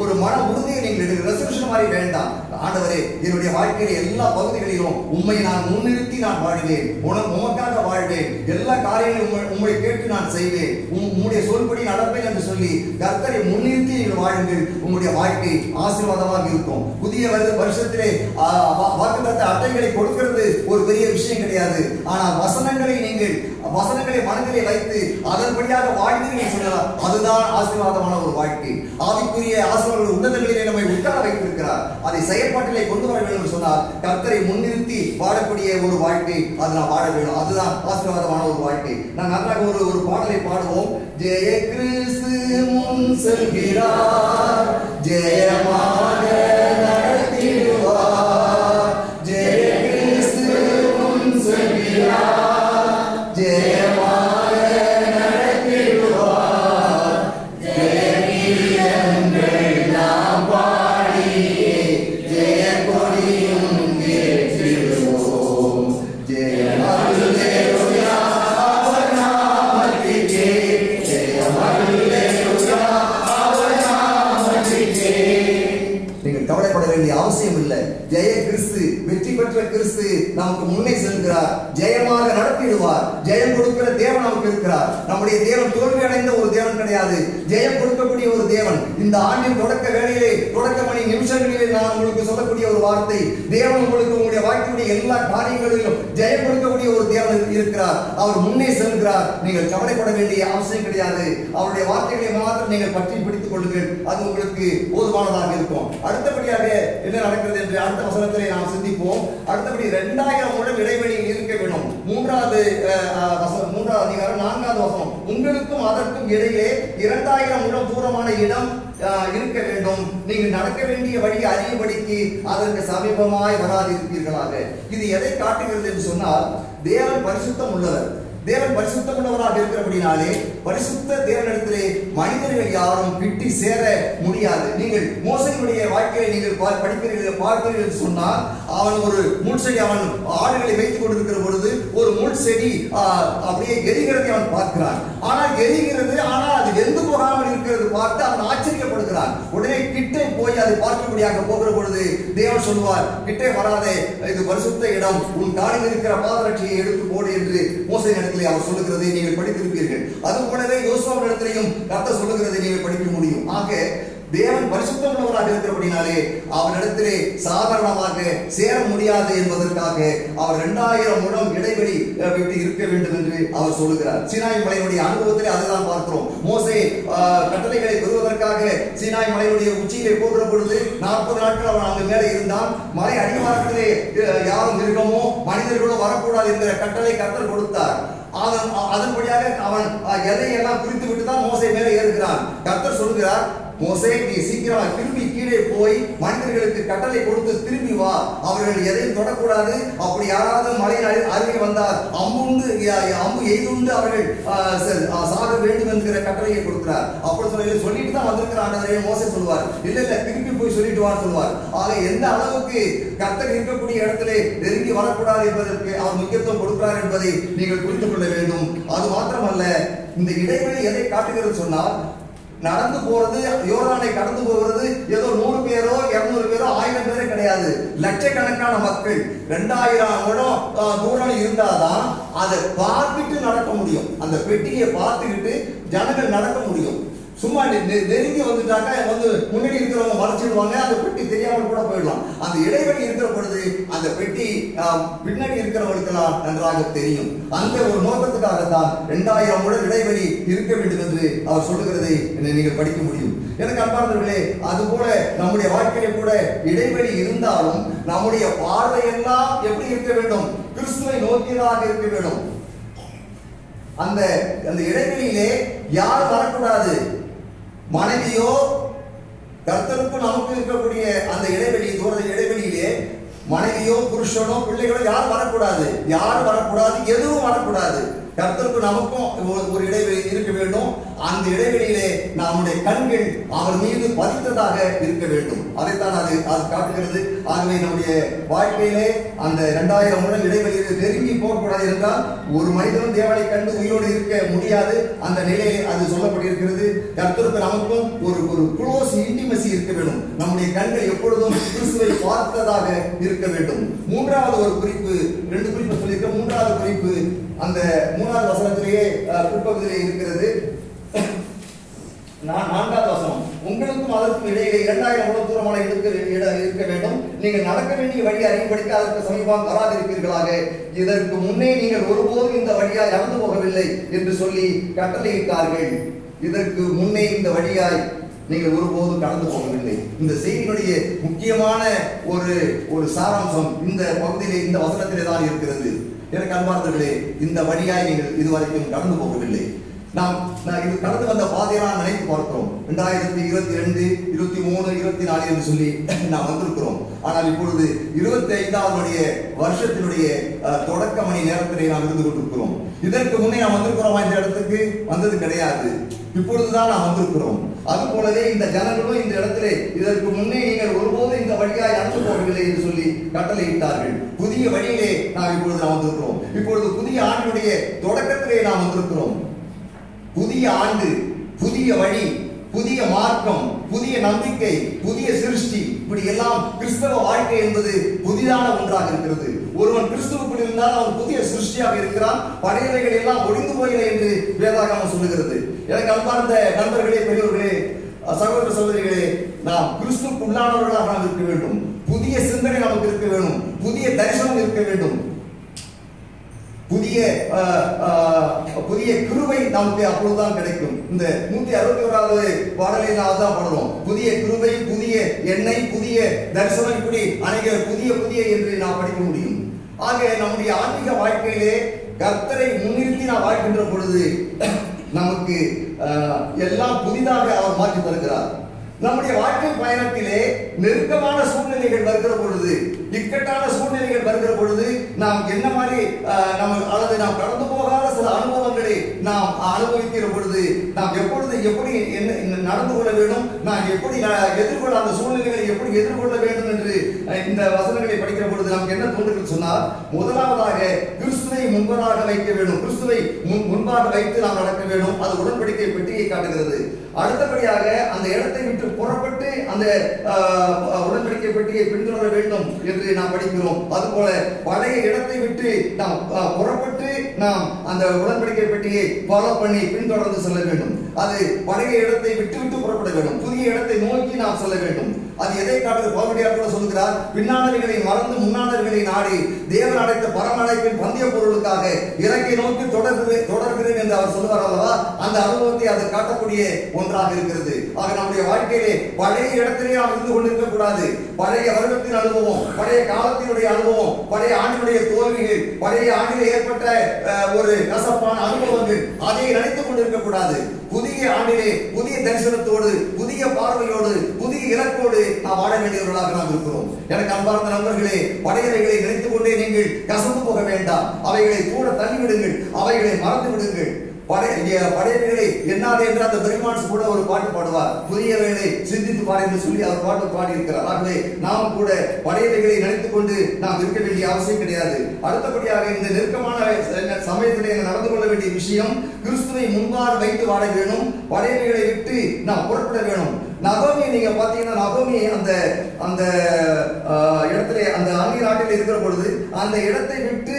ஒரு மன உறுதியை நீங்கள் ரெசல்யூஷன் மாதிரி வேண்டாம். ஆண்டவரே, என்னுடைய வாழ்க்கையில எல்லா பகுதிகளிலும் உம்மை நான் முன்னிறுத்தி நான் வாழ்வேன், உமக்காக வாழ்வேன், எல்லா காரியங்களையும் உம்மை கேட்டு நான் செய்வேன், உம்முடைய சொல்படி நடப்பேன் என்று சொல்லி கர்த்தரை முன்னிறுத்தி நீங்கள் வாழுங்கள். உங்களுடைய வாழ்க்கை ஆசீர்வாதமாக இருக்கும். புதிய வருஷத்திலே வாக்குத்தத்த அட்டைகளை கொடுக்கிறது ஒரு பெரிய விஷயம் கிடையாது. ஆனால் வசனங்களை மனதிலே வைத்து அதன்படியாக வாழ்வீர்கள் சொல்லலாம். அதுதான் ஆசீர்வாதமான ஒரு வாழ்க்கை. ஆவிக்குரிய ஆசீர்வாதங்கள் உன்னதங்களிலே நம்மை உட்கார வைத்திருக்கிறார். அதை செயற்பாட்டிலே கொண்டு வர வேண்டும் என்று சொன்னால் கர்த்தரை முன்னிறுத்தி வாழக்கூடிய ஒரு வாழ்க்கை அது நான் வாழ வேண்டும். அதுதான் ஆசீர்வாதமான ஒரு வாழ்க்கை. நான் நன்றாக ஒரு பாடலை பாடுவோம். ஜெய கிறிஸ்து முன் செல்கிறார், ஜெயமாக நடத்திடுவார். ஜெய கிறிஸ்து முன் செல்கிறார், ஜெயமாக நடத்திடுவார். ஜெயகீதங்கள் நாம் பாடி ஜெய கொடியும் ஏற்றிடுவோம். ஜெய அல்லேலூயா அவர் நாமத்திற்கே, ஜெய அல்லேலூயா அவர் நாமத்திற்கே. நீங்கள் கவலைப்பட வேண்டிய அவசியம் இல்லை. ஜெய கிறிஸ்து, வெற்றி பெற்ற கிறிஸ்து நமக்கு முன்னே செல்கிறார், ஜெயமாக நடத்திடுவார். ஜெயம் கொடுக்கிற தேவன் நமக்கு இருக்கிறார். நம்முடைய தேவன் தோல்வி அடைந்த ஒரு தேவன் கிடையாது, ஜெயம் கொடுக்கக்கூடிய ஒரு தேவன். இந்த ஆண்டின் தொடக்க வேளையிலே, தொடக்க மணி நிமிஷங்களிலே நான் உங்களுக்கு சொல்லக்கூடிய ஒரு வார்த்தை, தேவன் உங்களுக்கு உங்களுடைய வாழ்க்கையுடைய எல்லா காரியங்களிலும் ஜெயம் கொடுக்கக்கூடிய ஒரு தேவன் இருக்கிறார். அவர் முன்னே செல்கிறார். நீங்கள் கவலைப்பட வேண்டிய அவசியம் கிடையாது. அவருடைய வார்த்தைகளை மாத்திரம் நீங்கள் பற்றி பிடித்துக் கொள்ளுங்கள். அது உங்களுக்கு போதுமானதாக இருக்கும். அடுத்தபடியாக என்ன நடக்கிறது என்று அடுத்த வசனத்திலே நாம் சிந்திப்போம். அடுத்தபடி 2000 முழம் இடைவெளியில் இருக்க வேண்டும். 3வது அதிகாரம் 4வது வசனம். உங்களுக்கும் அதற்கும் இடையே 2000 முழம் தூரமான இடம் இருக்க வேண்டும். நீங்கள் நடக்க வேண்டிய வழி அறியும்படிக்கு அதற்கு சமீபமாய் வராதிருப்பீர்களாக. இது எதை காட்டுகிறது என்று சொன்னால், தேவன் பரிசுத்தம் உள்ளவர். தேவன் பரிசுத்தம் உள்ளவராக இருக்கிறபடினாலே பரிசுத்த தேவனிடத்திலே மனிதர்கள் யாரும் கிட்டி சேர முடியாது. நீங்கள் மோசேயுடைய வாழ்க்கையை நீங்கள் பார்ப்பீர்கள் என்று சொன்னால், அவன் ஒரு முள்செடி, அவன் ஆடுகளை வைத்துக் கொண்டிருக்கிற பொழுது ஒரு முள்செடி அப்படியே எரிகிறதை அவன் பார்க்கிறான். ஆனால் எரிகிறது, ஆனால் அது வெந்து போகாமல் இருக்கிறது பார்த்து அவன் ஆச்சரியப்படுகிறான். உடனே கிட்டே போய் அதை பார்க்கும்படியாக போகிற பொழுது தேவன் சொல்லுவார், கிட்டே வராதே, இது பரிசுத்த இடம், உன் காலில் இருக்கிற பாதரட்சியை எடுத்து போடு என்று மோசே அவர் சொல்லுகிறதை நீங்கள் படித்திருப்பீர்கள். அது போலவே யோசுவாவின் இடத்திலையும் கர்த்தர் சொல்லுகிறதை நீங்கள் படிக்க முடியும். ஆக தேவன் பரிசுத்தம் உள்ளவராக இருக்கிறபடினாலே அவரிடத்திலே சாதாரணமாக சேர முடியாது என்பதற்காக அவர் 2000 முழம் இடைவெளி விட்டு இருக்க வேண்டும் என்று அவர் சொல்லுகிறார். சீனாய் மலையினுடைய அனுபவத்திலே அதுதான் பார்க்கிறோம். மோசே கட்டளைகளை பெறுவதற்காக சீனாய் மலையினுடைய உச்சியிலே போகிற பொழுது 40 நாட்கள் அவன் அங்கு மேலே இருந்தான். மலை அடிவாரத்திலே யாரும் மிருகமோ மனிதர்களோ வரக்கூடாது என்கிற கட்டளை கர்த்தர் கொடுத்தார். அதன்படியாக அவன் எதையெல்லாம் குறித்து விட்டு தான் மோசே மேலே ஏறுகிறான். கர்த்தர் சொல்லுகிறார், மோசே நீ சீக்கிரமா திரும்பி கீழே போய் மனிதர்களுக்கு கட்டளை கொடுத்து திரும்பி வா, அவர்கள் எதையும் தொடக்கூடாது. அப்படி யாராவது மலையின் அருகே வந்தால் அம்பு எய்துண்டு அவர்கள் சாக வேண்டும் என்கிற கட்டளையை கொடுக்கிறார். அப்படி சொல்லிட்டு தான் வந்திருக்கிறான் மோசே சொல்லுவார். இல்ல திரும்பி போய் சொல்லிட்டு வான்னு சொல்லுவார். ஆக எந்த அளவுக்கு கர்த்தர் இருக்கக்கூடிய இடத்திலே நெருங்கி வரக்கூடாது என்பதற்கு அவர் முக்கியத்துவம் கொடுக்கிறார் என்பதை நீங்கள் புரிந்து கொள்ள வேண்டும். அது மாத்திரமல்ல, இந்த இடைவெளி எதை காட்டுகிறது சொன்னால், நடந்து போறது, யோர்தானை கடந்து போகிறது ஏதோ 100 பேரோ 200 பேரோ 1000 பேரோ கிடையாது. லட்சக்கணக்கான மக்கள் 2000 முழம் தூரம் இருந்தாதான் அதை பார்த்துட்டு நடக்க முடியும். அந்த பெட்டியை பார்த்துக்கிட்டு ஜனங்கள் நடக்க முடியும். சும்மா நெருங்கி வந்துட்டாக்க முன்னாடி இருக்கிறவங்க மறைச்சிடுவாங்க, அந்த பெட்டி தெரியாமல் கூட போயிடலாம். அந்த இடைவெளி இருக்கிற பொழுது அந்த பெட்டி பின்னாடி இருக்கிறவங்களுக்கெல்லாம் நன்றாக தெரியும். அந்த ஒரு நோக்கத்துக்காகத்தான் 2000 முழம் இடைவெளி இருக்க வேண்டும் என்று அவர் சொல்லுகிறதை நீங்கள் படிக்க முடியும். எனக்கு அன்பார்ந்தவர்களே, அது போல நம்முடைய வாழ்க்கையில கூட இடைவெளி இருந்தாலும் நம்முடைய பார்வையெல்லாம் எப்படி இருக்க வேண்டும்? கிறிஸ்துவை நோக்கியதாக இருக்க வேண்டும். அந்த இடைவெளியிலே யாரும் வரக்கூடாது. மனைவியோ கர்த்தருக்கும் நமக்கு இருக்கக்கூடிய அந்த இடைவெளியிலே மனைவியோ புருஷனோ பிள்ளைகளோ யாரும் வரக்கூடாது. எதுவும் வரக்கூடாது. கர்த்தருக்கும் நமக்கும் ஒரு இடைவெளி இருக்க வேண்டும். அந்த இடைவெளியிலே நம்முடைய கண்கள் அவர் மீது பதித்ததாக இருக்க வேண்டும். அதைத்தான் அது காட்டுகிறது. ஆகவே நம்முடைய வாழ்க்கையிலே அந்த 2000 முழம் இடைவெளியில் நெருங்கி போகக்கூடாது என்றால் ஒரு மனிதனும் தேவனை கண்டு உயிரோடு இருக்க முடியாது. அந்த நிலையை அது சொல்லப்பட்டிருக்கிறது. கர்த்தருக்கு நமக்கும் ஒரு க்ளோஸ் இன்டிமசி இருக்க வேண்டும். நம்முடைய கண்கள் எப்பொழுதும் கிறிஸ்துவை பார்த்ததாக இருக்க வேண்டும். மூன்றாவது ஒரு குறிப்பு, 2 குறிப்பு சொல்லியிருக்க. மூன்றாவது குறிப்பு அந்த 3வது வசனத்திலேயே பிற்பகுதியிலே இருக்கிறது. 4வது வசனம், உங்களுக்கும் அதற்கும் இடையே 2000 முழம் தூரமான இருக்க வேண்டும். நீங்கள் நடக்க வேண்டிய வழி அறியும்படிக்கு அதற்கு சமீபம் வராதிருப்பீர்களாக. இதற்கு முன்னே நீங்கள் ஒருபோதும் இந்த வழியாய் நடந்து போகவில்லை என்று சொல்லி கட்டளையிட்டார்கள். இதற்கு முன்னே இந்த வழியாய் நீங்கள் ஒருபோதும் கடந்து போகவில்லை. இந்த செய்தியினுடைய முக்கியமான ஒரு சாராம்சம் இந்த பகுதியிலே, இந்த வசனத்திலே தான் இருக்கிறது. எனக்கு அன்பார்ந்தவர்களே, இந்த வழியாய் நீங்கள் இதுவரைக்கும் கடந்து போகவில்லை. நாம் இது கடந்து வந்த பாதையெல்லாம் நினைத்து பார்க்கிறோம். 2022, 23, 24 என்று சொல்லி நாம் வந்திருக்கிறோம். ஆனால் இப்பொழுது 25வது வருஷத்தினுடைய தொடக்க மணி நேரத்திலே நாம் இருந்து கொண்டிருக்கிறோம். இதற்கு முன்னே நாம் வந்திருக்கிறோமா? இந்த இடத்துக்கு வந்தது கிடையாது. இப்பொழுதுதான் நாம் வந்திருக்கிறோம். அது போலவே இந்த ஜனங்களும் இந்த இடத்திலே இதற்கு முன்னே நீங்கள் ஒருபோதும் இந்த வழியாய் நடந்து போகவில்லை என்று சொல்லி கட்டளையிட்டார்கள். புதிய வழியிலே நாம் இப்பொழுது வந்திருக்கிறோம். இப்பொழுது புதிய ஆண்டினுடைய தொடக்கத்திலே நாம் வந்திருக்கிறோம். புதிய ஆண்டு, புதிய வழி, புதிய மார்க்கம், புதிய நம்பிக்கை, புதிய சிருஷ்டி, இப்படி எல்லாம் கிறிஸ்தவ வாழ்க்கை என்பது புதிதான ஒன்றாக இருக்கிறது. ஒருவன் கிறிஸ்துவுக்குள் இருந்தால் அவன் புதிய சிருஷ்டியாக இருக்கிறான். பழையவைகள் எல்லாம் ஒழிந்து போயின என்று வேதாகமம் சொல்லுகிறது. எனக்கு அன்பார்ந்த நண்பர்களே, பெரியவர்களே, சகோதர சகோதரிகளே, நாம் கிறிஸ்துவுக்குள்ளானவர்களாக நாம் இருக்க வேண்டும். புதிய சிந்தனை நமக்கு இருக்க வேண்டும். புதிய தரிசனம் இருக்க வேண்டும். புதிய கிருபை நமக்கு அப்பொழுதுதான் கிடைக்கும். இந்த 161வது பாடலை நாம் தான் பாடுறோம். புதிய கிருபை, புதிய எண்ணெய், புதிய தரிசனம், இப்படி அநேக புதிய என்று நாம் படிக்க முடியும். ஆக நம்முடைய ஆன்மீக வாழ்க்கையிலே கர்த்தரை முன்னிறுத்தி நாம் வாழ்கின்ற பொழுது நமக்கு எல்லாம் புதிதாக அவர் மாற்றி தருகிறார். நம்முடைய வாழ்க்கை பயணத்திலே நெருக்கமான சூழ்நிலைகள் வருகிற பொழுது, இக்கட்டான சூழ்நிலைகள் வருகிற பொழுது நாம் என்ன மாதிரி அல்லது நாம் கடந்து போகாத சில அனுபவங்களை நாம் அனுபவிக்கிற பொழுது நாம் எப்படி நடந்து கொள்ள வேண்டும், நாம் எப்படி எதிர்கொள்ள, அந்த சூழ்நிலைகளை எப்படி எதிர்கொள்ள வேண்டும் என்று இந்த வசனங்களை படிக்கிற பொழுது நமக்கு என்ன தோன்றுகிறது சொன்னால், முதலாவதாக கிறிஸ்துவை முன்பதாக வைக்க வேண்டும். கிறிஸ்துவை முன்பாக வைத்து நாம் நடக்க வேண்டும். அது உடன்படிக்கை பெட்டியை காட்டுகிறது. அடுத்தபடியாக அந்த இடத்தை விட்டு புறப்பட்டு அந்த உடன்படிக்கை பெட்டியை பின்தொடர வேண்டும் என்று நாம் படிக்கிறோம். அதுபோல பழைய இடத்தை விட்டு நாம் புறப்பட்டு நாம் அந்த உடன்படிக்கை பெட்டியை ஃபாலோ பண்ணி பின்தொடர்ந்து செல்ல வேண்டும். அது பழைய இடத்தை விட்டு புறப்பட வேண்டும். புதிய இடத்தை நோக்கி நாம் செல்ல வேண்டும். அது எதை காட்டுகிறது? பவுலடியார் கூட சொல்கிறார், பின்னானவைகளை மறந்து முன்னானவைகளை நாடி தேவன் அடைத்த பரமழைப்பின் பந்தய பொருளுக்காக இலக்கை நோக்கி தொடர்கிறேன் என்று அவர் சொல்லுவார் அல்லவா? அந்த அனுபவத்தை அது காட்டக்கூடிய ஒன்றாக இருக்கிறது. ஆக நம்முடைய வாழ்க்கையிலே பழைய இடத்திலே நாம் இருந்து கொண்டிருக்க கூடாது. பழைய வருடத்தின் அனுபவம், பழைய காலத்தினுடைய அனுபவம், பழைய ஆண்டினுடைய தோல்விகள், பழைய ஆண்டில் ஏற்பட்ட ஒரு கசப்பான அனுபவங்கள், அதை நினைத்துக் கொண்டிருக்க கூடாது. புதிய ஆண்டிலே புதிய தரிசனத்தோடு, புதிய பார்வையோடு, புதிய இலக்கோடு நாம் வாழ வேண்டியவர்களாக நாம் இருக்கிறோம். எனக்கு அன்பார்ந்த நண்பர்களே, பழையவைகளை நினைத்துக் கொண்டே நீங்கள் கசந்து போக வேண்டாம். அவைகளை கூட தள்ளிவிடுங்கள், அவைகளை மறந்து விடுங்கள். பழையவைகளை என்னாலே என்று அந்த பெருமான்ஸ் கூட ஒரு பாட்டு பாடுவார். புதியவைகளை சிந்தித்து பாரு என்று சொல்லி அவர் பாட்டு பாடி இருக்கிறார். ஆகவே நாம் கூட பழையவைகளை நினைத்துக் கொண்டு நாம் இருக்க வேண்டிய அவசியம் கிடையாது. அடுத்தபடியாக இந்த நெருக்கமான சமயத்திலே நடந்து கொள்ள வேண்டிய விஷயம், கிறிஸ்துவை முன்பாக வைத்து வாழ வேணும். பழையவைகளை விட்டு நாம் புறப்பட வேணும். நகோமி நீங்க பாத்தீங்கன்னா, நகோமி அந்த இடத்திலே அந்த அந்நிய நாட்டில் இருக்கிற பொழுது அந்த இடத்தை விட்டு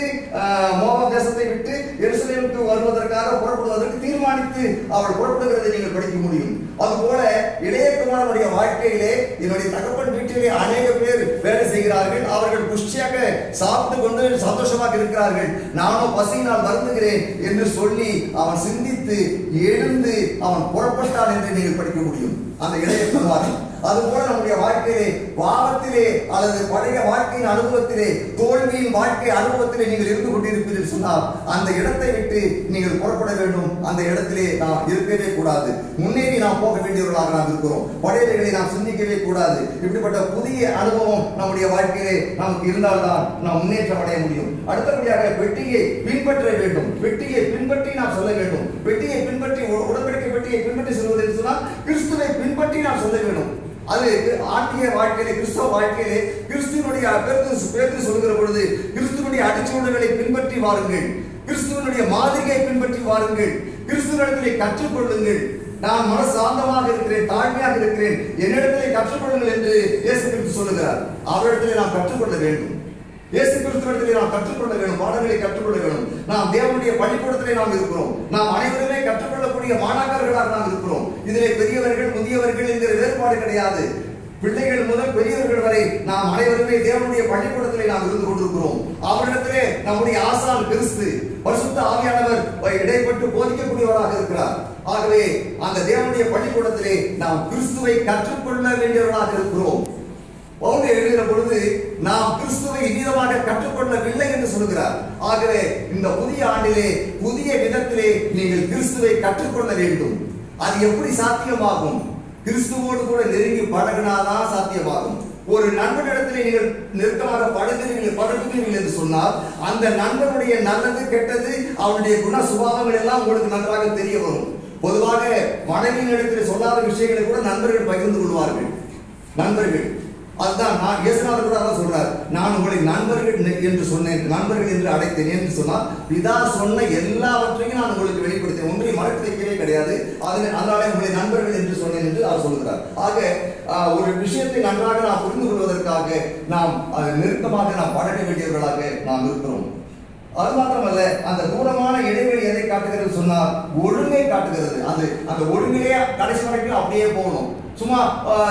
மோவாப் தேசத்தை விட்டு எருசலேமுக்கு வருவதற்காக புறப்படுவதற்கு தீர்மானித்து அவள் புறப்படுகிறதை நீங்கள் படிக்க முடியும். அதுபோல இளைய குமாரனுடைய வாழ்க்கையிலே, என்னுடைய தகப்பன் வீட்டிலே அநேக பேர் வேலை செய்கிறார்கள். அவர்கள் புஷ்டியாக சாப்பிட்டு கொண்டு சந்தோஷமாக இருக்கிறார்கள். நானும் பசியினால் வருந்துகிறேன் என்று சொல்லி அவன் சிந்தித்து எழுந்து அவன் புறப்பட்டான் என்று நீங்கள் படிக்க முடியும். அந்த இளைய குமாரன் அதுபோல நம்முடைய வாழ்க்கையிலே, பாவத்திலே அல்லது பழைய வாழ்க்கையின் அனுபவத்திலே, தோல்வியின் வாழ்க்கை அனுபவத்திலே நீங்கள் இருந்து கொண்டிருப்பீர்கள் சொன்னால் அந்த இடத்தை விட்டு நீங்கள் புறப்பட வேண்டும். அந்த இடத்திலே நாம் இருக்கவே கூடாது. முன்னேறி நாம் போக வேண்டியவர்களாக நாம் இருக்கிறோம். பழையவைகளை நாம் சிந்திக்கவே கூடாது. இப்படிப்பட்ட புதிய அனுபவம் நம்முடைய வாழ்க்கையிலே நமக்கு இருந்தால்தான் நாம் முன்னேற்றம் அடைய முடியும். அடுத்தபடியாக பெட்டியை பின்பற்ற வேண்டும். பெட்டியை பின்பற்றி நாம் சொல்ல வேண்டும். பெட்டியை பின்பற்றி, உடன்படிக்கை பெட்டியை பின்பற்றி சொல்வது என்று சொன்னால் கிறிஸ்துவை பின்பற்றி நாம் சொல்ல வேண்டும். அது ஆன்மீக வாழ்க்கையிலே, கிறிஸ்தவ வாழ்க்கையிலே கிறிஸ்துவனுடைய பேதுரு சொல்லுகிற பொழுது, கிறிஸ்துவனுடைய அடிச்சுவடுகளை பின்பற்றி வாருங்கள், கிறிஸ்துவனுடைய மாதிரியை பின்பற்றி வாருங்கள், கிறிஸ்துவனிடத்திலே கற்றுக்கொள்ளுங்கள். நான் மனசாந்தமாக இருக்கிறேன், தாழ்மையாக இருக்கிறேன், என்னிடத்திலே கற்றுக்கொள்ளுங்கள் என்று இயேசு கிறிஸ்து சொல்லுகிறார். அவரிடத்திலே நாம் கற்றுக்கொள்ள வேண்டும். இயேசு கிறிஸ்துவிடத்திலே நாம் கற்றுக்கொள்ள வேண்டும், பாடங்களை கற்றுக்கொள்ள வேண்டும். நாம் தேவனுடைய பள்ளிக்கூடத்திலே நாம் இருக்கிறோம். நாம் அனைவருமே கற்றுக்கொள்ளக்கூடிய மாணாக்கர்களாக நாம் இருக்கிறோம். இதிலே பெரியவர்கள் முதியவர்கள் என்கிற வேறுபாடு கிடையாது. பிள்ளைகள் முதல் பெரியவர்கள் வரை நாம் அனைவருமே தேவனுடைய பள்ளிக்கூடத்திலே நாம் இருந்து கொண்டிருக்கிறோம். அவரிடத்திலே நம்முடைய ஆசான் கிறிஸ்து, பரிசுத்த ஆவியானவர் இடைப்பட்டு போதிக்கக்கூடியவராக இருக்கிறார். ஆகவே அந்த தேவனுடைய பள்ளிக்கூடத்திலே நாம் கிறிஸ்துவை கற்றுக்கொள்ள வேண்டியவர்களாக இருக்கிறோம். பவுல் எழுதுகிற பொழுது நாம் கிறிஸ்துவை இவ்விதமாக கற்றுக்கொள்ளவில்லை என்று சொல்கிறார். ஆகவே இந்த புதிய ஆண்டிலே, புதிய விதத்திலே நீங்கள் கிறிஸ்துவை கற்றுக்கொள்ள வேண்டும். அது எப்படி சாத்தியமாகும்? கிறிஸ்துவோடு கூட நெருங்கி பழகினாதான் சாத்தியமாகும். ஒரு நண்பனிடத்திலே நீங்கள் நெருக்கமாக பழகுகிறீர்கள் என்று சொன்னால் அந்த நண்பனுடைய நல்லது கெட்டது, அவனுடைய குண சுபாவங்கள் எல்லாம் உங்களுக்கு நன்றாக தெரிய வரும். பொதுவாக மனைவியின் இடத்திலே சொல்லாத விஷயங்களை கூட நண்பர்கள் பகிர்ந்து கொள்வார்கள். நண்பர்கள், அதுதான் நான் இயேசுநாதர் கூட அதான் சொல்றார், நான் உங்களை நண்பர்கள் என்று சொன்னேன், நண்பர்கள் என்று அழைத்தேன் என்று சொன்னால் பிதா சொன்ன எல்லாவற்றையும் நான் உங்களுக்கு வெளிப்படுத்தேன், ஒன்றை மறைத்து வைக்கவே கிடையாது. அதனாலே உங்களை நண்பர்கள் என்று சொன்னேன் என்று அவர் சொல்கிறார். ஆக ஒரு விஷயத்தை நன்றாக நாம் புரிந்து கொள்வதற்காக நாம் நெருக்கமாக நாம் பழக வேண்டியவர்களாக நாம் இருக்கிறோம். அது மாத்திரமல்ல, அந்த தூரமான இடைவெளி எதை காட்டுகிறது சொன்னால் ஒழுங்கை காட்டுகிறது. அந்த ஒழுங்கிலே கடைசி வரைக்கும் அப்படியே போகணும். சும்மா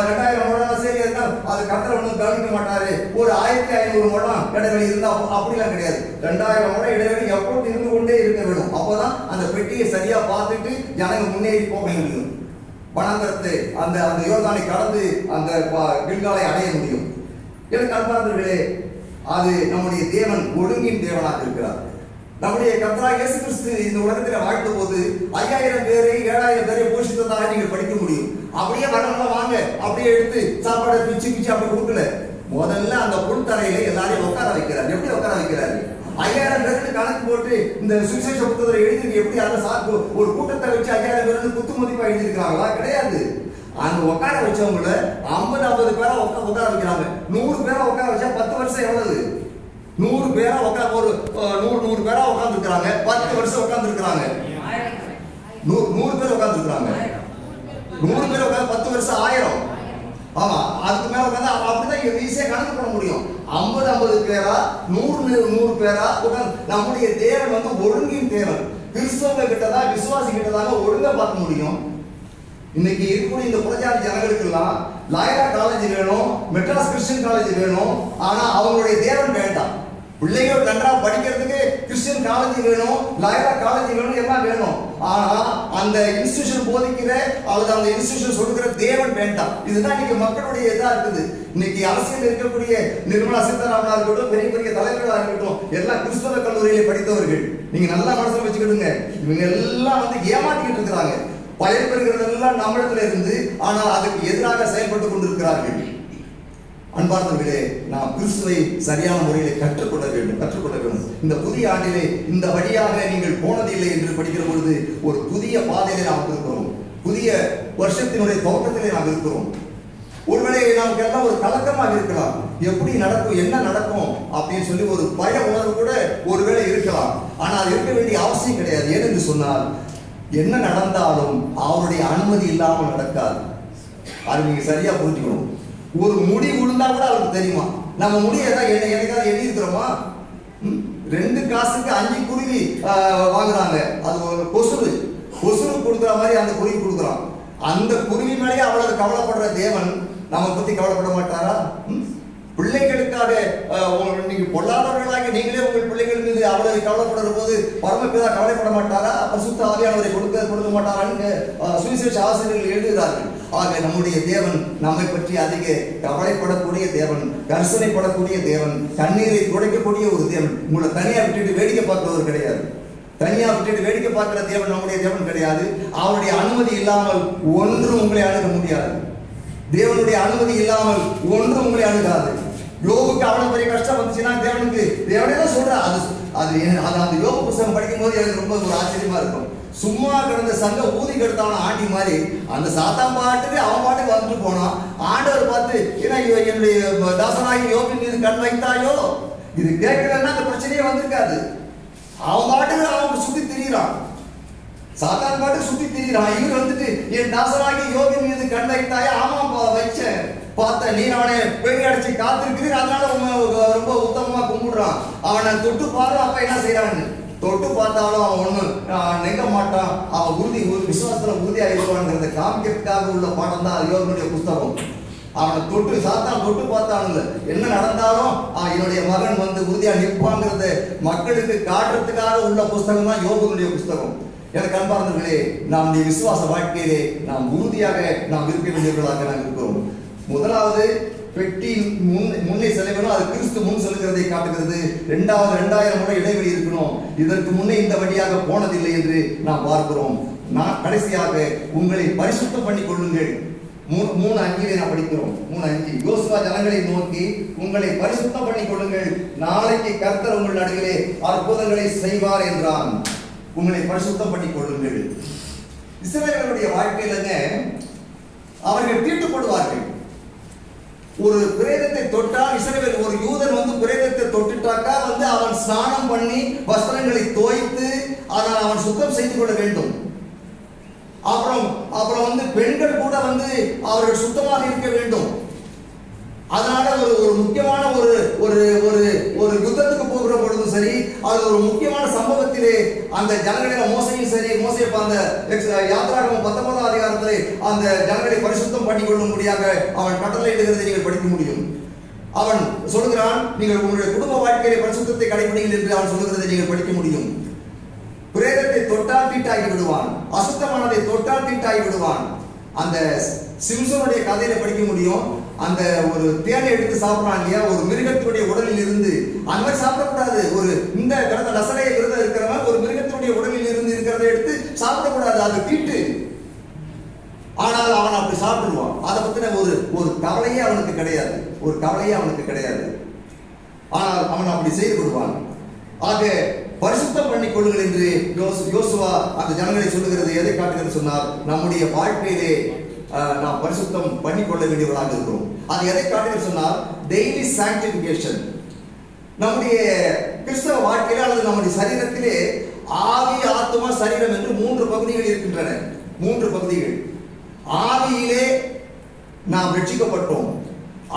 2000 முழம் சரி இருந்தால் அது கத்தரை ஒன்றும் கவனிக்க மாட்டாரு. ஒரு 1500 முழம் இடைவெளி இருந்தால் அப்படிலாம் கிடையாது. 2000 முழம் இடைவெளி எப்போது இருந்து கொண்டே இருக்க வேண்டும். அப்போதான் அந்த பெட்டியை சரியா பார்த்துட்டு ஜனங்க முன்னேறி போக முடியும். வனாந்தரத்தை அந்த யோர்தானை கடந்து அந்த கில்காலை அடைய முடியும். எனக்கு அன்பார்ந்தவர்களே, அது நம்முடைய தேவன் ஒழுங்கின் தேவனாக இருக்கிறார். நம்முடைய கர்த்தராகிய இயேசு கிறிஸ்து இந்த உலகத்தில் வாழ்ந்த போது 5000 பேரை 7000 பேரை போஷித்ததாக நீங்கள் படிக்க முடியும். அப்படியே வரலாம் வாங்க அப்படியே எடுத்து சாப்பாடை பிச்சு பிச்சு அப்படி கொடுக்கல. முதல்ல அந்த புல் தரையில எல்லாரையும் உட்கார வைக்கிறார். எப்படி உட்கார வைக்கிறாரு? 5000 பேருக்கு கணக்கு போட்டு இந்த சுவிசேஷ புத்தகத்தை எழுதி எப்படி அதை சாக்கு ஒரு கூட்டத்தை வச்சு 5000 பேருக்கு குத்து மதிப்பா எழுதிருக்காங்களா? கிடையாது. அங்க உட்கார வச்சவங்கள 50 பேரா உட்கார வைக்கிறாங்க. 100 பேரா உட்கார வச்சா 10 வருஷம் எவ்வளவு? 100 பேரா உட்கார ஒரு 100 பேரா உட்கார்ந்து இருக்காங்க. 10 வருஷம் உட்கார்ந்து இருக்காங்க. 100 பேர் உட்கார்ந்து இருக்காங்க. 100 பேர் உட்கார்ந்து 10 வருஷம் 1000. ஆமா, அதுக்கு மேல உட்கார்ந்து அப்படிதான் ஈஸியா கணக்கு பண்ண முடியும். 50 பேரா 100 பேரா உட்கார்ந்து. நம்முடைய தேவன் வந்து ஒழுங்கின் தேவன். கிறிஸ்தவங்க கிட்டதான் விசுவாசி கிட்டதாங்க ஒழுங்கா பார்க்க முடியும். இன்னைக்கு இருக்கக்கூடிய இந்த புறஜாதி ஜனங்களுக்கு எல்லாம் லாயரா காலேஜ் வேணும், மெட்ராஸ் கிறிஸ்டியன் காலேஜ் வேணும். ஆனா அவங்களுடைய தேவன் வேண்டாம். பிள்ளைகள் நன்றா படிக்கிறதுக்கு கிறிஸ்டியன் காலேஜ் வேணும், லாயரா காலேஜ் வேணும், எல்லாம் வேணும். ஆனா அந்த இன்ஸ்டிடியூஷன் போதிக்கிற அல்லது அந்த இன்ஸ்டிடியூஷன் சொல்லுகிற தேவன் வேண்டாம். இதுதான் இன்னைக்கு மக்களுடைய இதா இருக்குது. இன்னைக்கு அரசியல் இருக்கக்கூடிய நிர்மலா சீதாராமனா இருக்கட்டும், பெரிய பெரிய தலைவர்களா இருக்கட்டும், எல்லாம் கிறிஸ்தவ கல்லூரியில படித்தவர்கள். நீங்க நல்லா மனசுல வச்சுக்கிடுங்க. இவங்க எல்லாம் வந்து ஏமாற்றிக்கிட்டு இருக்கிறாங்க. பயன் பெறுகிறதெல்லாம் நம்மிடத்துல இருந்து, ஆனால் அதுக்கு எதிராக செயல்பட்டு கொண்டிருக்கிறார்கள். அன்பார்ந்தவர்களே, நாம் கிறிஸ்துவை சரியான முறையில் கற்றுக்கொள்ள வேண்டும். இந்த புதிய ஆண்டிலே இந்த வழியாக நீங்கள் போனதில்லை என்று படிக்கிற பொழுது ஒரு புதிய பாதையிலே நாம் இருக்கிறோம். புதிய வருஷத்தினுடைய துவக்கத்திலே நாம் இருக்கிறோம். ஒருவேளை நமக்கு எல்லாம் ஒரு கலக்கமாக இருக்கலாம். எப்படி நடக்கும், என்ன நடக்கும் அப்படின்னு சொல்லி ஒரு பய உணர்வு கூட ஒருவேளை இருக்கலாம். ஆனால் இருக்க வேண்டிய அவசியம் கிடையாது. ஏனென்று சொன்னால், என்ன நடந்தாலும் அவருடைய அனுமதி இல்லாமல் நடக்காது. அது நீங்க சரியா புரிஞ்சுக்கணும். ஒரு முடி விழுந்தா கூட அவருக்கு தெரியுமா? நம்ம முடிய என்னைக்காவது எண்ணி இருக்கிறோமா? 2 காசுக்கு 5 குருவி வாங்குறாங்க. அது ஒரு கொசுறு கொடுக்குற மாதிரி அந்த குருவி கொடுக்குறான். அந்த குருவி மேலேயே அவ்வளவு கவலைப்படுற தேவன் நம்ம பத்தி கவலைப்பட மாட்டாரா? பிள்ளைகளுக்காக நீங்க பொல்லாதவர்களாக நீங்களே உங்கள் பிள்ளைகள் மீது அவ்வளவு கவலைப்படுற போது பரமபிதா கவலைப்பட மாட்டாரா? பரிசுத்த ஆவியானவரை கொடுக்க மாட்டாரான்னு சுவிசேஷ ஆசிரியர்கள் எழுதுகிறார்கள். ஆக நம்முடைய தேவன் நம்மை பற்றி அதிக கவலைப்படக்கூடிய தேவன், கர்சனைப்படக்கூடிய தேவன், கண்ணீரை துடைக்கக்கூடிய ஒரு தேவன். உங்களை தனியா விட்டுட்டு வேடிக்கை பார்க்கிறவர் கிடையாது. தனியா விட்டுட்டு வேடிக்கை பார்க்கிற தேவன் நம்முடைய தேவன் கிடையாது. அவருடைய அனுமதி இல்லாமல் ஒன்றும் உங்களை அணுக முடியாது. தேவனுடைய அனுமதி இல்லாமல் ஒன்றும் உங்களை அணுகாது. யோபுக்கு அவ்வளவு பெரிய கஷ்டம் வந்துச்சுன்னா தேவனே தான் சொல்ற. அது அந்த யோபு புத்தகம் படிக்கும் போது எனக்கு ரொம்ப ஒரு ஆச்சரியமா இருக்கும். சும்மா கிடந்த சங்க ஊதி கெடுத்தான ஆண்டி மாதிரி அந்த சாத்தான் பாட்டுக்கு அவன் பாட்டுக்கு வந்துட்டு போனான். ஆண்டவர் பார்த்து, ஏன்னா என்னுடைய தாசனாகி யோபின் மீது கண் வைத்தாயோ, இது கேட்கலன்னா அந்த பிரச்சனையே வந்திருக்காது. அவன் பாட்டுக்கு அவன் சுத்தி திரியிறான். சாத்தான் பாட்டுக்கு சுத்தி திரியிறான். இவர் வந்துட்டு என் தாசனாகி யோபின் மீது கண் வைத்தாயா? ஆமாப்பா வச்சேன். பார்த்த நீ அவனை பெரிய அடிச்சு காத்திருக்கிறீர், அதனால ரொம்ப உத்தமமா கும்பிடுறான். அவனை தொட்டு பாரு. அப்ப என்ன செய்யறான்னு தொட்டு பார்த்தாலும் அவன் ஒண்ணு நெங்க மாட்டான். அவன் விசுவாசத்துல உறுதியா இருப்பான்ங்கிறத காமிக்கிறதுக்காக உள்ள பாடம் தான் யோபனுடைய புஸ்தகம். அவனை தொட்டு சாத்தான் தொட்டு பார்த்தான்ல, என்ன நடந்தாலும் என்னுடைய மகன் வந்து உறுதியா நிற்பாங்கிறத மக்களுக்கு காட்டுறதுக்காக உள்ள புஸ்தகம் தான் யோபனுடைய புஸ்தகம். எனக்கு அன்பார்ந்தவர்களே, நம்முடைய விசுவாச வாழ்க்கையிலே நாம் உறுதியாக நாம் இருக்க வேண்டியவர்களாக நாம் இருக்கிறோம். முதலாவது பெட்டி முன்னே செல்லணும். அது கிறிஸ்து முன் செல்கிறதை காட்டுகிறது. 2000 முறை இடைவெளி இருக்கணும். இதற்கு முன்னே இந்த வழியாக போனதில்லை என்று நாம் பார்க்கிறோம். நான் கடைசியாக உங்களை பரிசுத்தம் பண்ணி கொள்ளுங்கள். 3:5 நாம் படிக்கிறோம். 3:5 யோசுவா ஜனங்களை நோக்கி உங்களை பரிசுத்தம் பண்ணி கொள்ளுங்கள், நாளைக்கு கர்த்தர் உங்கள் நடுவிலே அற்புதங்களை செய்வார் என்றான். உங்களை பரிசுத்தம் பண்ணி கொள்ளுங்கள். இஸ்ரவேலருடைய வாழ்க்கையிலங்க அவர்கள் தீட்டுப்படுவார்கள். ஒரு பிரேதத்தை தொட்டால், இஸ்ரவேல் ஒரு யூதன் வந்து பிரேதத்தை தொட்டுட்டாக்கா வந்து அவன் ஸ்நானம் பண்ணி வஸ்திரங்களை தோய்த்து அதை அவன் சுத்தம் செய்து கொள்ள வேண்டும். அப்புறம் வந்து பெண்கள் கூட வந்து அவர்கள் சுத்தமாக இருக்க வேண்டும். அதனால ஒரு முக்கியமான ஒரு யுத்தத்துக்கு போகிற பொழுதும் சரி, அது ஒரு முக்கியமான சம்பவத்திலே அந்த ஜனங்களில மோசையும் சரி, மோசை அந்த யாத்திராகமம் 19ஆம் அதிகாரத்திலே அந்த ஜனங்களை பரிசுத்தம் பண்ணி கொள்ளும்படியாக அவன் கட்டளையிடுகிறதை நீங்கள் படிக்க முடியும். அவன் சொல்கிறான், நீங்கள் உங்களுடைய குடும்ப வாழ்க்கையிலே பரிசுத்தத்தை கடைபிடிங்கள் என்று அவன் சொல்லுகிறதை நீங்கள் படிக்க முடியும். பிரேதத்தை தொட்டால் தீட்டாகி விடுவான், அசுத்தமானதை தொட்டால் தீட்டாகி விடுவான். அந்த சிம்சனுடைய கதையில படிக்க முடியும். அந்த ஒரு தேனை எடுத்து சாப்பிடறான் இல்லையா, ஒரு மிருகத்தினுடைய உடலில் இருந்து. அந்த மாதிரி சாப்பிடக்கூடாது. ஒரு இந்த கடந்த நசரைய விரதம் இருக்கிறவன் ஒரு மிருகத்தினுடைய உடலில் இருந்து இருக்கிறத எடுத்து சாப்பிடக்கூடாது. அது தீட்டு. ஆனால் அவன் அப்படி சாப்பிடுவான். அதை பத்தின ஒரு கவலையே அவனுக்கு கிடையாது, ஒரு கவலையே அவனுக்கு கிடையாது. ஆனால் அவன் அப்படி செய்து கொள்வான். ஆக பரிசுத்தம் பண்ணிக் கொள்ளுங்கள் என்று யோசுவா அந்த ஜனங்களை சொல்லுகிறது எதை காட்டுகிறது சொன்னால், நம்முடைய வாழ்க்கையிலே நாம் பரிசுத்தம் பண்ணிக்கொள்ள வேண்டியவர்களாக இருக்கிறோம். அது எதை காட்டுகிறது சொன்னால் டெய்லி சாங்டிஃபிகேஷன். நம்முடைய கிறிஸ்தவ வாழ்க்கையில அல்லது நம்முடைய சரீரத்திலே ஆவி, ஆத்மா, சரீரம் என்று 3 பகுதிகள் இருக்கின்றன. 3 பகுதிகள். ஆவியிலே நாம் ரட்சிக்கப்பட்டோம்,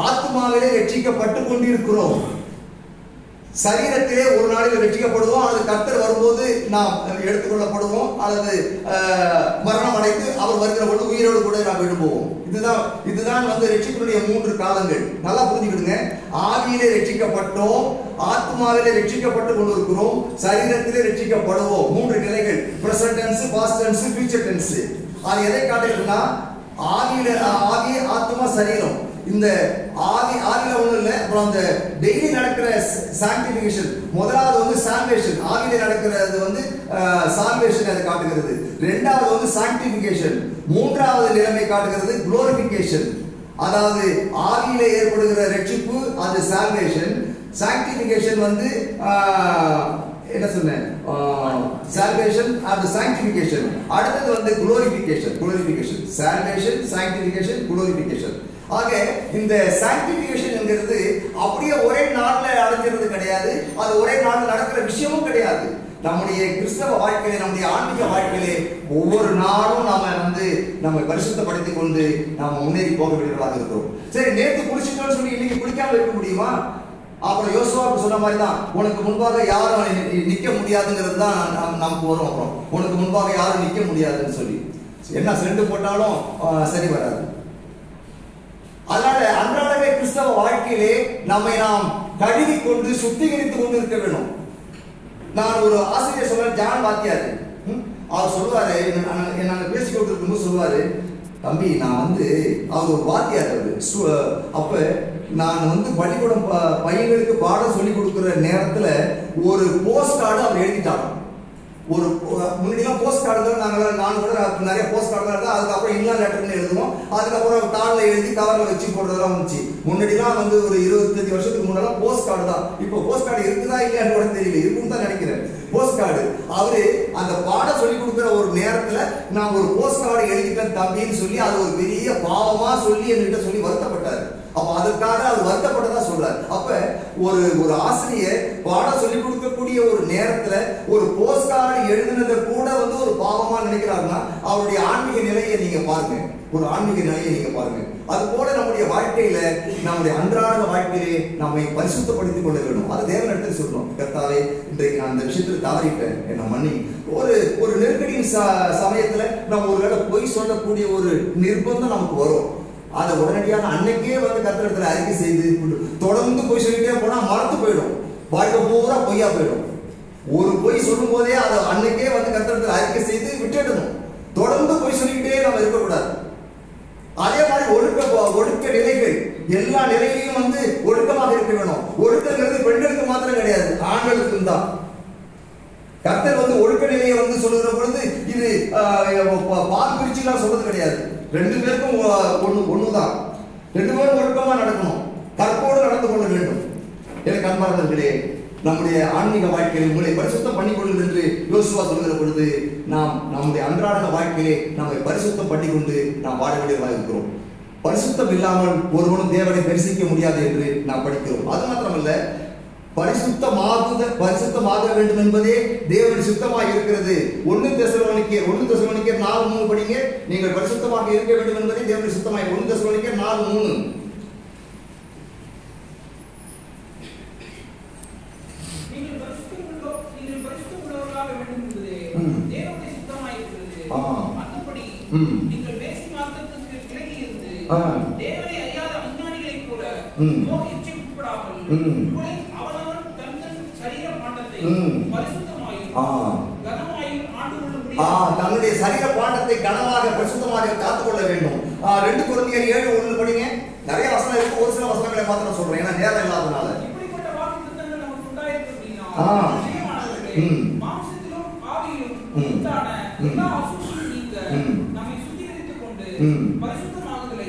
ஆத்மாவிலே ரட்சிக்கப்பட்டு கொண்டிருக்கிறோம், சரீரத்திலே ஒரு நாளில் ரட்சிக்கப்படுவோம், அல்லது கர்த்தர் வரும்போது நாம் எடுத்துக்கொள்ளப்படுவோம், அல்லது மரணம் அடைந்து அவர் வருகிற பொழுது உயிரோடு கூட நாம் எழும்புவோம். இதுதான் ரட்சிப்பினுடைய 3 காலங்கள். நல்லா புரிஞ்சுக்கிடுங்க. ஆவியிலே ரட்சிக்கப்பட்டோம், ஆத்மாவிலே ரட்சிக்கப்பட்டு கொண்டிருக்கிறோம், சரீரத்திலே ரட்சிக்கப்படுவோம். 3 நிலைகள். Present tense, past tense, future tense. அது எதை காட்டுகிறதுனா ஆவி, ஆத்மா, சரீரம். இந்த ஆவியில ஒண்ணு இல்ல. அப்புறம் அந்த டெய்லி நடக்கிற சாங்டிஃபிகேஷன். முதலாவது சால்வேஷன். ஆவியில நடக்கிறது சால்வேஷன் அதை காட்டுகிறது. இரண்டாவது சாங்டிஃபிகேஷன். மூன்றாவது நிலைமை காட்டுகிறது குளோரிஃபிகேஷன். அதாவது ஆவியில ஏற்படுகிற ரட்சிப்பு அது சால்வேஷன். சாங்டிஃபிகேஷன் என்ன சொன்னேன், சால்வேஷன் and sanctification. அடுத்தது glorification. salvation, sanctification, glorification. ஆக இந்த சாங்டிஃபிகேஷன் என்கிறது அப்படியே ஒரே நாள்ல அடைஞ்சிறது கிடையாது, அது ஒரே நாள்ல நடக்கிற விஷயமும் கிடையாது. நம்முடைய கிறிஸ்தவ வாழ்க்கையிலே, நம்முடைய ஆன்மீக வாழ்க்கையிலே ஒவ்வொரு நாளும் நம்ம பரிசுத்தப்படுத்திக் கொண்டு நாம முன்னேறி போக வேண்டியவர்களாக இருக்கிறோம். சரி, நேற்று குளிச்சுட்டோம்னு சொல்லி இன்னைக்கு குளிக்காம இருக்க முடியுமா? அப்புறம் யோசுவாவுக்கு சொன்ன மாதிரி தான், உனக்கு முன்பாக யாரும் நிக்க முடியாதுங்கிறது தான் நமக்கு வரும். அப்புறம் உனக்கு முன்பாக யாரும் நிக்க முடியாதுன்னு சொல்லி என்ன செண்டு போட்டாலும் சரி வராது. அதனால அன்றாடவே கிறிஸ்தவ வாழ்க்கையிலே நாம் கழுவி கொண்டு சுத்திகரித்துக் கொண்டு இருக்க வேண்டும். நான் ஒரு ஆசிரியர் சொல்றேன், ஜான் வாத்தியார். அவர் சொல்லுவாரு, நாங்க பேசிக்கிட்டு இருக்கும்போது சொல்லுவாரு, தம்பி நான் அவர் ஒரு வாத்தியார். அப்ப நான் பள்ளிக்கூடம் பையன்களுக்கு பாடம் சொல்லி கொடுக்குற நேரத்துல ஒரு போஸ்ட் கார்டு அவர் எழுதிட்டாங்க. ஒரு முன்னாடிலாம் போஸ்ட் கார்டுகள் நான் கூட நிறைய போஸ்ட் கார்டுலாம் இருந்தா அதுக்கப்புறம் இன்லாண்ட் லெட்டர்னு எழுதுவோம். அதுக்கப்புறம் தாளில் எழுதி கவரில் வச்சு போடுறதெல்லாம் வந்துச்சு. முன்னாடிலாம் ஒரு 25 வருஷத்துக்கு முன்னாடி போஸ்ட் கார்டு தான். இப்போ போஸ்ட் கார்டு இருக்குதா இல்லையான்னு கூட தெரியல, இருக்குன்னு தான் நினைக்கிறேன். போஸ்ட் கார்டு அவரு அந்த பாடம் சொல்லி கொடுக்குற ஒரு நேரத்துல நான் ஒரு போஸ்ட் கார்டு எழுதிட்டேன் தம்பின்னு சொல்லி அது ஒரு பெரிய பாவமா சொல்லி என்கிட்ட சொல்லி வருத்தப்பட்டாரு. அப்ப அதுக்காக அவர் வருத்தப்பட்டதா சொல்றாரு. அப்ப ஒரு ஆசிரியர் பாடம் சொல்லி கொடுக்கக்கூடிய ஒரு நேரத்துல ஒரு போஸ்ட் கார்டு எழுதினதை கூட ஒரு பாவமா நினைக்கிறாருன்னா அவருடைய ஆன்மீக நிலையை நீங்க பாருங்க, ஒரு ஆன்மீக நிலையை நீங்க பாருங்க. அது போல நம்முடைய வாழ்க்கையில, நம்முடைய அன்றாட வாழ்க்கையிலே நம்மை பரிசுத்தப்படுத்திக் கொள்ள வேண்டும். அது தேவனிடத்தில் சொல்லணும், கர்த்தாவே இன்றைக்கு நான் இந்த விஷயத்துல தவறிட்டேன், என்ன மன்னி. ஒரு நெருக்கடியின் சமயத்துல நம்ம ஒரு வேளை பொய் சொல்லக்கூடிய ஒரு நிர்பந்தம் நமக்கு வரும். அதை உடனடியாக அன்னைக்கே கர்த்தரிடத்துல அறிக்கை செய்து தொடர்ந்து பொய் சொல்லிட்டே போனா மறந்து போயிடும், வாழ்க்கை பூரா பொய்யா போயிடும். ஒரு பொய் சொல்லும் போதே அதை அன்னைக்கே கர்த்தரிடத்துல அறிக்கை செய்து விட்டுடணும். தொடர்ந்து பொய் சொல்லிக்கிட்டே நம்ம இருக்கக்கூடாது. அதே மாதிரி ஒழுக்க நிலைகள், எல்லா நிலையிலையும் ஒழுக்கமாக இருக்க வேணும். ஒழுக்கங்கிறது பெண்களுக்கு மாத்திரம் கிடையாது, ஆண்களுக்கும் தான். கர்த்தர் ஒழுக்க நிலையை சொல்லுகிற பொழுது இது பால் பிரிச்சுலாம் சொல்றது கிடையாது. 2 பேருக்கும் ஒண்ணுதான். 2 பேரும் ஒழுக்கமா நடக்கணும், கற்போடு நடந்து கொள்ள வேண்டும். எனக்கு அன்பார்ந்தவர்களே, நம்முடைய ஆன்மீக வாழ்க்கையில் உங்களை பரிசுத்தம் பண்ணிக்கொள்ளுங்கள் என்று யோசுவா சொல்கிற பொழுது நாம் நம்முடைய அன்றாட வாழ்க்கையிலே நம்மை பரிசுத்தம் பண்ணிக்கொண்டு நாம் வாழ வேண்டியவர்களாக இருக்கிறோம். பரிசுத்தம் இல்லாமல் ஒருவனும் தேவனை தரிசிக்க முடியாது என்று நாம் படிக்கிறோம். அது மாத்திரமல்ல, பரிசுத்தமாக வேண்டும் என்பதே தேவனுடைய சித்தமாக இருக்கிறது. 1 தெசலோனிக்கேயர் 4:3 படிங்க. நீங்கள் பரிசுத்தமாக இருக்க வேண்டும் என்பதே தேவனுடைய சித்தமாக. 1 தெசலோனிக்கேயர் 4:3. நீங்கள் பரிசுத்தமுள்ளவர்களாக வேண்டும் என்பதே தேவனுடைய சித்தமாக இருக்கிறது. மற்றபடி நீங்கள் பேசி மார்க்கத்திற்கு விலகி இருந்து தேவனை அறியாத அஞ்ஞானிகளைப் போல மோகத்திற்குட்படாமல் தன்னுடைய சரீர பாண்டத்தை கனமாக பரிசுத்தமாக காத்துக்கொள்ள வேண்டும். 2 கொரிந்தியர் 7:1 படிங்க. நிறைய வசனம் இருக்கு, ஒரு சில வசனங்களை மாத்திரம் சொல்றேன், ஏன்னா நேரம் இல்லாதனால. இப்படிப்பட்ட வாக்குத்தத்தங்கள் நமக்கு உண்டாயிருக்கு அப்படின்னா மாம்சத்திலும் ஆவியிலும் உண்டான எல்லா அசுத்தமும் நீங்க நம்மை சுத்திகரித்துக் கொண்டு பரிசுத்தமாகுதலை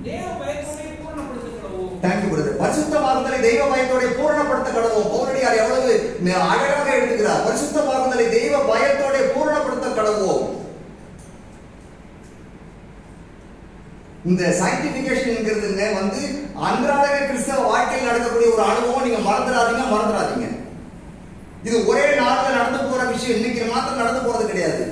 தேவ பயத்தோட பூரணப்படுத்த கடவோம். Thank you brother. பரிசுத்தமாகுதலை தெய்வ பயத்தோட பூரணப்படுத்த கடவோம். பவுலடியார் எவ்வளவு அழகாக எழுதுகிறார். பரிசுத்தமாகுதலை தெய்வ பயத்தோட பூரணப்படுத்த கடவோம். இந்த சயின்டிபிகேஷன்ங்கிறதுங்க வந்து அன்றாட கிறிஸ்தவ வாழ்க்கையில் நடக்கக்கூடிய ஒரு அனுபவம். நீங்க மறந்துடாதீங்க. இது ஒரே நாள்ல நடந்து போற விஷயம். இன்னைக்கு மாத்திரம் நடந்து போறது கிடையாது.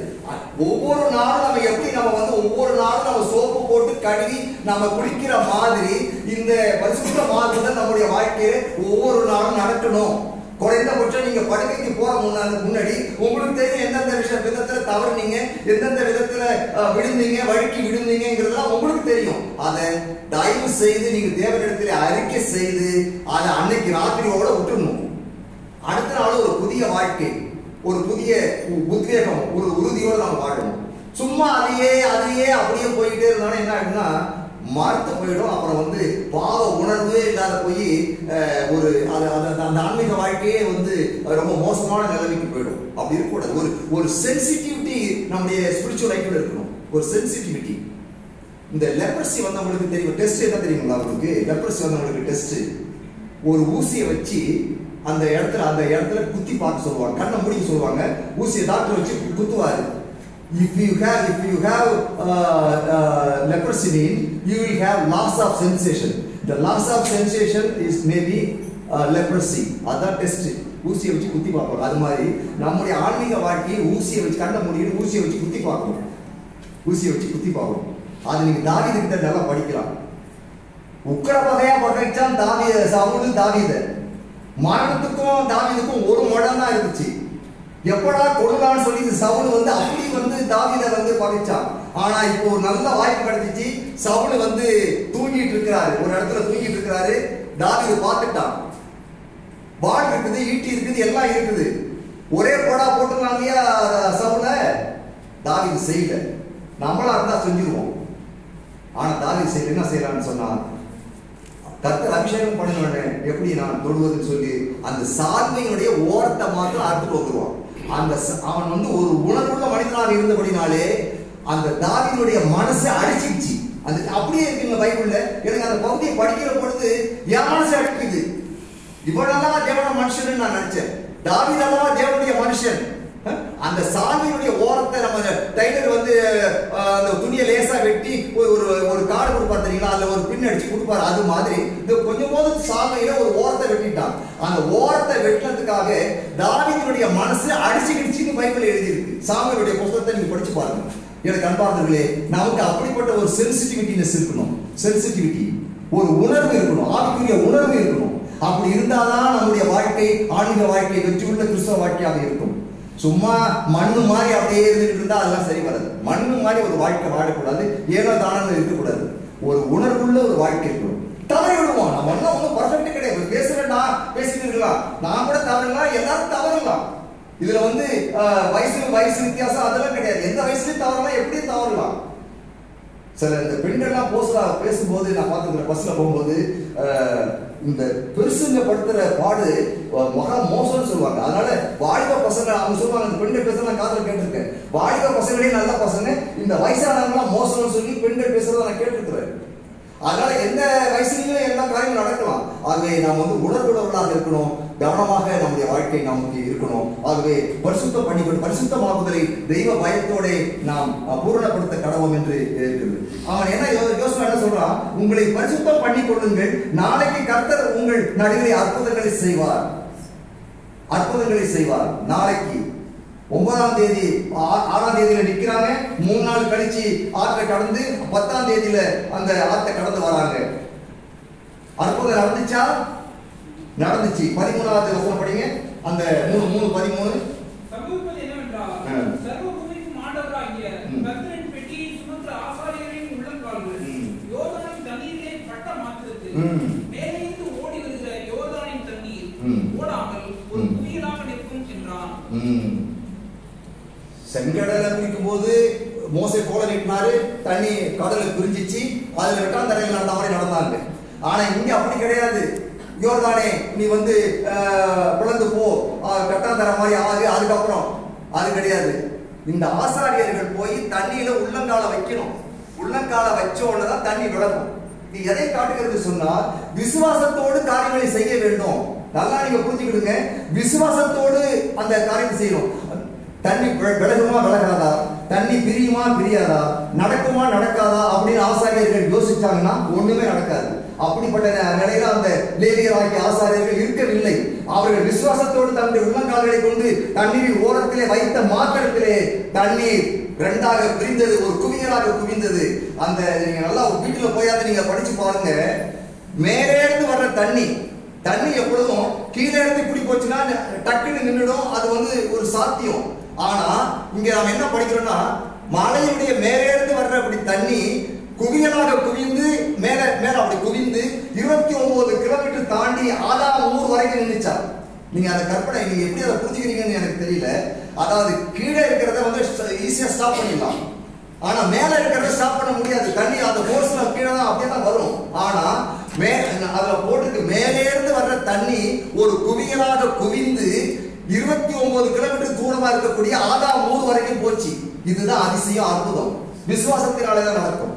ஒவ்வொரு நாளும் நம்ம எப்படி ஒவ்வொரு நாளும் நம்ம சோப்பு போட்டு கழுவி நம்ம குளிக்கிற மாதிரி இந்த பரிசுத்தமாகுதல் நம்முடைய வாழ்க்கையில ஒவ்வொரு நாளும் நடக்கணும். குறைந்தபட்சம் நீங்க படுக்கைக்கு போற முன்னாடி உங்களுக்கு தெரியும் எந்தெந்த விதத்துல தவறுனீங்க, எந்தெந்த விதத்துல வழுக்கி விழுந்தீங்கிறதுலாம் உங்களுக்கு தெரியும். அதை தயவு செய்து நீங்க தேவனிடத்துல அறிக்கை செய்து அதை அன்னைக்கு ராத்திரியோட விட்டுடணும். அடுத்த நாள் ஒரு புதிய வாழ்க்கை, ஒரு புதிய உத்வேகம், ஒரு உறுதியோடு நம்ம வாழணும். சும்மா அதையே அப்படியே போயிட்டே இருந்தாலும் என்ன ஆயிடும்னா மறுத்து போயிடும். அப்புறம் பாவ உணர்வே இல்லாத போய் ஒரு அந்த ஆன்மீக வாழ்க்கையே ரொம்ப மோசமான நிலைமைக்கு போயிடும். அப்படி இருக்கக்கூடாது. ஒரு சென்சிட்டிவிட்டி நம்முடைய ஸ்பிரிச்சுவல் லைஃப்ல இருக்கணும். ஒரு சென்சிட்டிவிட்டி. இந்த லெப்ரசி உங்களுக்கு தெரியும். டெஸ்ட் என்ன தெரியுங்களா உங்களுக்கு? லெப்ரசி உங்களுக்கு டெஸ்ட் ஒரு ஊசியை வச்சு அந்த இடத்துல குத்தி பார்க்க சொல்லுவாங்க. கண்ணை மூடி சொல்லுவாங்க. ஊசியை டாக்டர் வச்சு குத்துவாரு. If you have leprosy, you will have loss of sensation. The loss of sensation is maybe leprosy. அதான் டெஸ்ட். ஊசியை வச்சு குத்தி பார்ப்போம். அது மாதிரி நம்முடைய ஆன்மீக வாழ்க்கையை ஊசியை வச்சு கண்ணை மூடிட்டு ஊசியை வச்சு குத்தி பார்ப்போம். அது நீங்க தாவீது கிட்ட நல்லா படிக்கலாம். உக்கிர வகையா பகைச்சான் தாவீது. மரணத்துக்கும் தாவீதுக்கும் ஒரு முடம் தான் இருந்துச்சு. எப்படா கொடுலான்னு சொல்லி சவுல் அப்படி தாவீதை பகைச்சான். ஆனா இப்போ ஒரு நல்ல வாய்ப்பு கிடைச்சிச்சு. சவுல் தூங்கிட்டு இருக்கிறாரு, ஒரு இடத்துல தூங்கிட்டு இருக்கிறாரு. தாவீது பார்த்துட்டான். வாள் இருக்குது, ஈட்டி இருக்குது, எல்லாம் இருக்குது. ஒரே போடா போட்டுக்கலாம் இல்லையா சவுல? தாவீது செய்யல. நம்மளா இருந்தா செஞ்சிருவோம். ஆனா தாவீது செய்யல. என்ன செய்யலான்னு சொன்னா, கர்த்தர் அபிஷேகம் பண்ணுவேன் எப்படி நான் தொடுவதுன்னு சொல்லி அந்த சால்வையினுடைய ஓரத்தை மாத்திரம் அறுத்துட்டு வந்துருவான். அவன் ஒரு உணர்வுள்ள மனிதனாக இருந்தபடினாலே அந்த தாவீதுடைய மனசை அடிச்சிருச்சு. அந்த அப்படியே இருக்குங்க பைபிள்ல. எனக்கு அந்த பகுதியை படிக்கிற பொழுது என் மனசு அடிக்குது. இவனெல்லாம் தேவன மனுஷன் நான் நினைச்சேன். தாவீதெல்லாம் தேவனுடைய மனுஷன். அந்த சால்வையினுடைய ஓரத்தை நம்ம டைலர் அந்த துணியை லேசா வெட்டி ஒரு கார்டு கொடுப்பாரு தெரியுங்களா? அதுல ஒரு பின் அடிச்சு கொடுப்பாரு. அது மாதிரி இந்த கொஞ்சம் போது சால்வையில ஒரு ஓரத்தை வெட்டிட்டான். அந்த ஓரத்தை வெட்டினதுக்காக தாவீதுடைய மனசு அடிச்சுக்கிடுச்சுன்னு பைபிள் எழுதியிருக்கு. சாமுவேலுடைய புத்தகத்தை நீங்க படிச்சு பாருங்க. எனக்கு அன்பார்ந்தவர்களே, நமக்கு அப்படிப்பட்ட ஒரு சென்சிட்டிவிட்டினஸ் இருக்கணும். சென்சிட்டிவிட்டி, ஒரு உணர்வு இருக்கணும். ஆவிக்குரிய உணர்வு இருக்கணும். அப்படி இருந்தாதான் நம்முடைய வாழ்க்கை, ஆன்மீக வாழ்க்கை வெற்றியுள்ள கிறிஸ்தவ வாழ்க்கையாக இருக்கும். சும்மா மண்ணு மாதிரி அப்படியே இருந்துட்டு இருந்தா அதெல்லாம் சரி வராது. மண்ணு மாதிரி ஒரு வாழ்க்கை வாழக்கூடாது. ஏனோ தானங்கள் இருக்கக்கூடாது. ஒரு உணர்வுள்ள ஒரு வாழ்க்கை இருக்கணும். தவறி விடுவோம். நம்ம ஒன்றும் பர்ஃபெக்ட் கிடையாது. பேசுறேன்னா பேசிட்டு இருக்கலாம். நான் கூட தவறலாம், எல்லாரும் தவறலாம். இதுல வயசு வித்தியாசம் அதெல்லாம் கிடையாது. எந்த வயசுலயும் தவறலாம், எப்படியும் தவறலாம். சில இந்த பெண்கள்லாம் பேசும்போது நான் பார்த்துக்கிறேன். பஸ்ல போகும்போது இந்த பெருசுங்க படுத்துற பாடு மகா மோசம்னு சொல்லுவாங்க. அதனால வாலிப பசங்க அவங்க சொல்லுவாங்க, இந்த பெண்கள் பேசுறதா காதல கேட்டிருக்கேன். வாலிப பசங்களே நல்ல பசங்க, இந்த வயசானவங்களாம் மோசம்னு சொல்லி பெண்கள் பேசுறத நான் கேட்டிருக்கிறேன். அதனால எந்த வயசுலயும் எல்லா காரியமும் நடக்கலாம். ஆகவே நாம் உணர்வுள்ளவர்களாக இருக்கணும். கவனமாக நம்முடைய வாழ்க்கை நமக்கு இருக்கணும். ஆகவே பரிசுத்தமாகுதலை தெய்வ பயத்தோட நாம் பூரணப்படுத்த கடவோம் என்று இருக்கிறது. அவன் என்ன யோசனை என்ன சொல்றான்? உங்களை பரிசுத்தம் பண்ணி கொள்ளுங்கள், நாளைக்கு கர்த்தர் உங்கள் நடுவே அற்புதங்களை செய்வார். நாளைக்கு 9ஆம் தேதி 6ஆம் தேதியில நிக்கிறாங்க. 3 நாள் கழிச்சு ஆற்றை கடந்து 10ஆம் தேதியில அந்த ஆற்றை கடந்து வராங்க. அற்புதம் நடந்துச்சா? நடந்துச்சு. 13வது வசனம் படிங்க. அந்த 3:13 சம்பவிப்பது என்னவென்றால், சர்வ பூமிக்கும் ஆண்டவராகிய கர்த்தரின் பெட்டியை சுமக்கிற ஆசாரியரின் உள்ளங்கால்கள் யோர்தானின் தண்ணீரிலே பட்ட மாத்திரத்தில் மேலிருந்து ஓடி வருகிற யோர்தானின் தண்ணீர் ஓடாமல் ஒரு புயலாக நிற்கும் என்றான். செங்கடலை பிரிக்கும் போது மோசே கோலை நீட்டினாரு. தண்ணி கடலை பிரிஞ்சிச்சு. அதுல 8ஆம் தரையில் நடந்த மாதிரி நடந்தாங்க. ஆனா இங்க அப்படி கிடையாது. யோர்தானே நீ பிளந்து போ, 8ஆம் தரை மாதிரி ஆகு. அதுக்கப்புறம் அது கிடையாது. இந்த ஆசாரியர்கள் போய் தண்ணியில உள்ளங்கால வைக்கணும். உள்ளங்கால வச்ச உடனே தான் தண்ணி விலகும். இது எதை காட்டுகிறது சொன்னா விசுவாசத்தோடு காரியங்களை செய்ய வேண்டும். நல்லா நீங்க புரிஞ்சுக்கிடுங்க. விசுவாசத்தோடு அந்த காரியத்தை செய்யணும். தண்ணி விலகுமா விலகாதா, தண்ணி பிரியுமா பிரியாதா, நடக்குமா நடக்காதா அப்படின்னு ஆசாரியர்கள் யோசிச்சாங்கன்னா ஒண்ணுமே நடக்காது. அப்படிப்பட்ட நிலையில அந்த லேவியராகிய ஆசாரியர்கள் இருக்கவில்லை. அவர்கள் விசுவாசத்தோடு தன்னுடைய உள்ளங்கால்களை கொண்டு தண்ணீரின் ஓரத்திலே வைத்த மாத்திரத்திலே தண்ணீர் ரெண்டாக பிரிந்தது, ஒரு குவியலாக குவிந்தது. அந்த நீங்க நல்லா வீட்டுல போயாவது நீங்க படிச்சு பாருங்க. மேலே இருந்து வர்ற தண்ணி எப்பொழுதும் கீழே இருந்து இப்படி போச்சுன்னா டக்குன்னு நின்றுடும். அது ஒரு சாத்தியம். ஆனா இங்க நாம என்ன படிக்கிறோம்னா மலையுடைய மேலே இருந்து வர்ற அப்படி தண்ணி குவியலாக குவிந்து மேல மேல அப்படி குவிந்து 29 கிலோமீட்டர் தாண்டி ஆதாம் ஊர் வரைக்கும் நின்றுச்சா. நீங்க அந்த கற்பனை நீங்க எப்படி அதை புரிஞ்சுக்கிறீங்கன்னு எனக்கு தெரியல. அதாவது கீழே இருக்கிறத ஈஸியா ஸ்டாப் பண்ணிடலாம், ஆனா மேல இருக்கிறத ஸ்டாப் பண்ண முடியாது. தண்ணி அந்த போர்ஸ்ல கீழே தான் அப்படியே தான் வரும். ஆனா அதுல போட்டுக்கு மேலே இருந்து வர்ற தண்ணி ஒரு குவியலாக குவிந்து 29 கிலோமீட்டர் தூரமா இருக்கக்கூடிய ஆதாம் ஊர் வரைக்கும் போச்சு. இதுதான் அதிசயம், அற்புதம். விசுவாசத்தினாலேதான் நடக்கும்.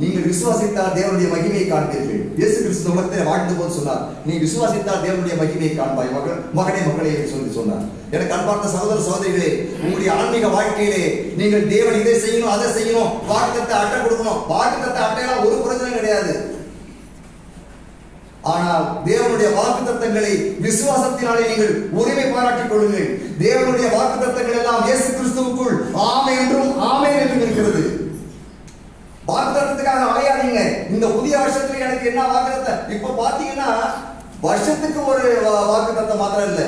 நீங்கள் விசுவாசித்தால் தேவனுடைய மகிமையை காண்பீர்கள். இயேசு கிறிஸ்து உலகத்தை வாழ்ந்த போது சொன்னார், நீ விசுவாசித்தால் தேவனுடைய மகிமையை காண்பாய் மகனே மகளே என்று சொல்லி சொன்னார். எனக்கு அன்பார்ந்த சகோதர சகோதரிகளே, உங்களுடைய ஆன்மீக வாழ்க்கையிலே நீங்கள் தேவன் இதை செய்யணும் அதை செய்யணும் வாக்குத்தத்த அட்டை கொடுக்கணும். வாக்குத்தத்த அட்டையெல்லாம் ஒரு பிரயோஜனம் கிடையாது. ஆனால் தேவனுடைய வாக்குத்தத்தங்களை விசுவாசத்தினாலே நீங்கள் உரிமை பாராட்டிக் கொள்ளுங்கள். தேவனுடைய வாக்குத்தத்தங்கள் எல்லாம் இயேசு கிறிஸ்துவுக்குள் ஆமென் என்றும் ஆமென் என்றும் இருக்கிறது. வாக்குத்தத்தத்துக்காக அலையாதீங்க. இந்த புதிய வருஷத்துல எனக்கு என்ன வாக்குத்தத்தம்? இப்ப பாத்தீங்கன்னா வருஷத்துக்கு ஒரு வாக்குத்தத்தம் மாத்திரம் இல்ல,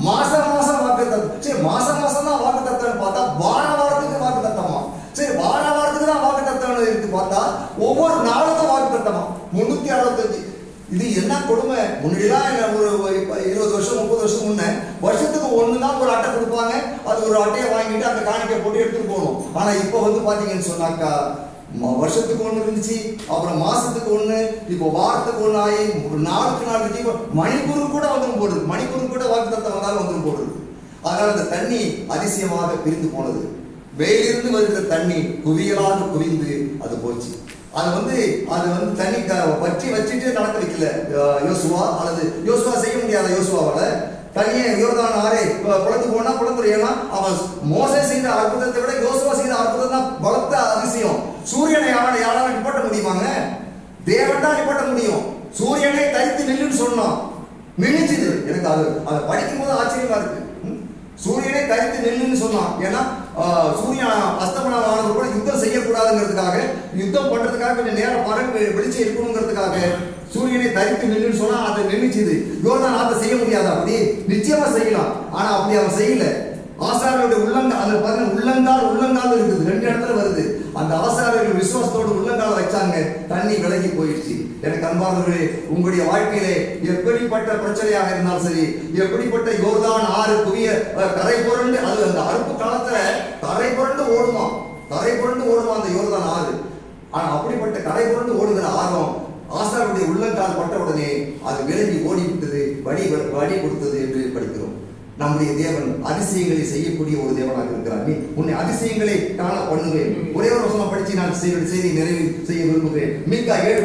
மாசம் மாசம் வாக்குத்தத்தம். சரி, மாசம் மாசம் தான் வாக்குத்தத்தம் பார்த்தா வாரத்துக்கு வாக்குத்தத்தமா? சரி, வாரத்துக்கு தான் வாக்குத்தத்தம் இருக்கு பார்த்தா ஒவ்வொரு நாளுக்கும் வாக்குத்தத்தமா 365. இது என்ன கொடுமை! முன்னாடிலாம் ஒரு 20 வருஷம் 30 வருஷம் முன்ன வருஷத்துக்கு ஒண்ணுதான் ஒரு அட்டை கொடுப்பாங்க. அது ஒரு அட்டையை வாங்கிட்டு அந்த காணிக்கை போட்டு எடுத்துட்டு போகணும். ஆனா இப்ப பாத்தீங்கன்னு சொன்னாக்கா வருஷத்துக்கு ஒண்ணு இருந்துச்சு, அப்புறம் மாசத்துக்கு ஒண்ணு, இப்போ வாரத்துக்கு ஒண்ணு ஆகி நாளுக்கு நாள் இருந்துச்சு. மணிப்பூருக்கு கூட வந்துடும் போடுது, மணிப்பூருக்கு கூட வாக்குத்தத்தம் வந்தாலும் வந்துடும் போடுது. அதனால அந்த தண்ணி அதிசயமாக பிரிந்து போனது. வெயிலிருந்து வருகிற தண்ணி குவியலாக குவிந்து அது போச்சு. அது தண்ணி வற்றி வச்சுட்டு நடக்க வைக்கல யோசுவா, அல்லது யோசுவா செய்ய முடியாத யோசுவாவால தண்ணியை யோர்தான் ஆறே குழந்து போனா குழந்துரு. ஏன்னா அவன் மோசே செய்த அற்புதத்தை விட யோசுவா செய்த அற்புதம் தான் பலத்த அதிசயம். சூரியனை யாரால நிப்பாட்ட முடியுமாங்க? தேவன் தான் நிப்பாட்ட முடியும். சூரியனை தரித்து நில்லுன்னு சொன்னான், நின்னுச்சுது. எனக்கு அதை படிக்கும் போது ஆச்சரியமா இருக்கு. சூரியனை தரித்து நில்லுன்னு சொன்னான். ஏன்னா சூரியன் அஸ்தமனம் ஆனது கூட யுத்தம் செய்யக்கூடாதுங்கிறதுக்காக, யுத்தம் பண்றதுக்காக கொஞ்சம் நேரம் பறந்து வெளிச்சம் இருக்கணுங்கிறதுக்காக சூரியனை தரித்து நில்லுன்னு சொன்னா அதை நின்னுச்சுது. யோர்தான் ஆத்த செய்ய முடியாது. அப்படி நிச்சயமா செய்யலாம், ஆனா அப்படி அவன் செய்யல. ஆசாரியருடைய உள்ளங்கால் இருக்குது, 2 இடத்துல வருது. அந்த ஆசாரியர்கள் விசுவாசத்தோடு உள்ளங்கால வச்சாங்க, தண்ணி விலகி போயிடுச்சு. எனக்கு அன்பானவர்களே, உங்களுடைய வாழ்க்கையிலே எப்படிப்பட்ட பிரச்சனையாக இருந்தாலும் சரி, எப்படிப்பட்ட யோர்தான் ஆறு குவிய கரை புரண்டு, அது அந்த அறுப்பு காலத்துல கரை புரண்டு ஓடுமா அந்த யோர்தான் ஆறு. ஆனா அப்படிப்பட்ட கரை புரண்டு ஓடுகிற ஆர்வம் ஆசாரியருடைய உள்ளங்கால் பட்ட உடனே அது விலகி ஓடிவிட்டது, வழி கொடுத்தது என்று படிக்கிறோம். நம்முடைய தேவன் அதிசயங்களை செய்யக்கூடிய ஒரு தேவனாக இருக்கிறார். நீ உன்னை அதிசயங்களை காண பண்ணுவேன். ஒரே ஒரு வசனம் படிச்சு நான் செய்தி நிறைவு செய்ய விரும்புகிறேன். மீகா 7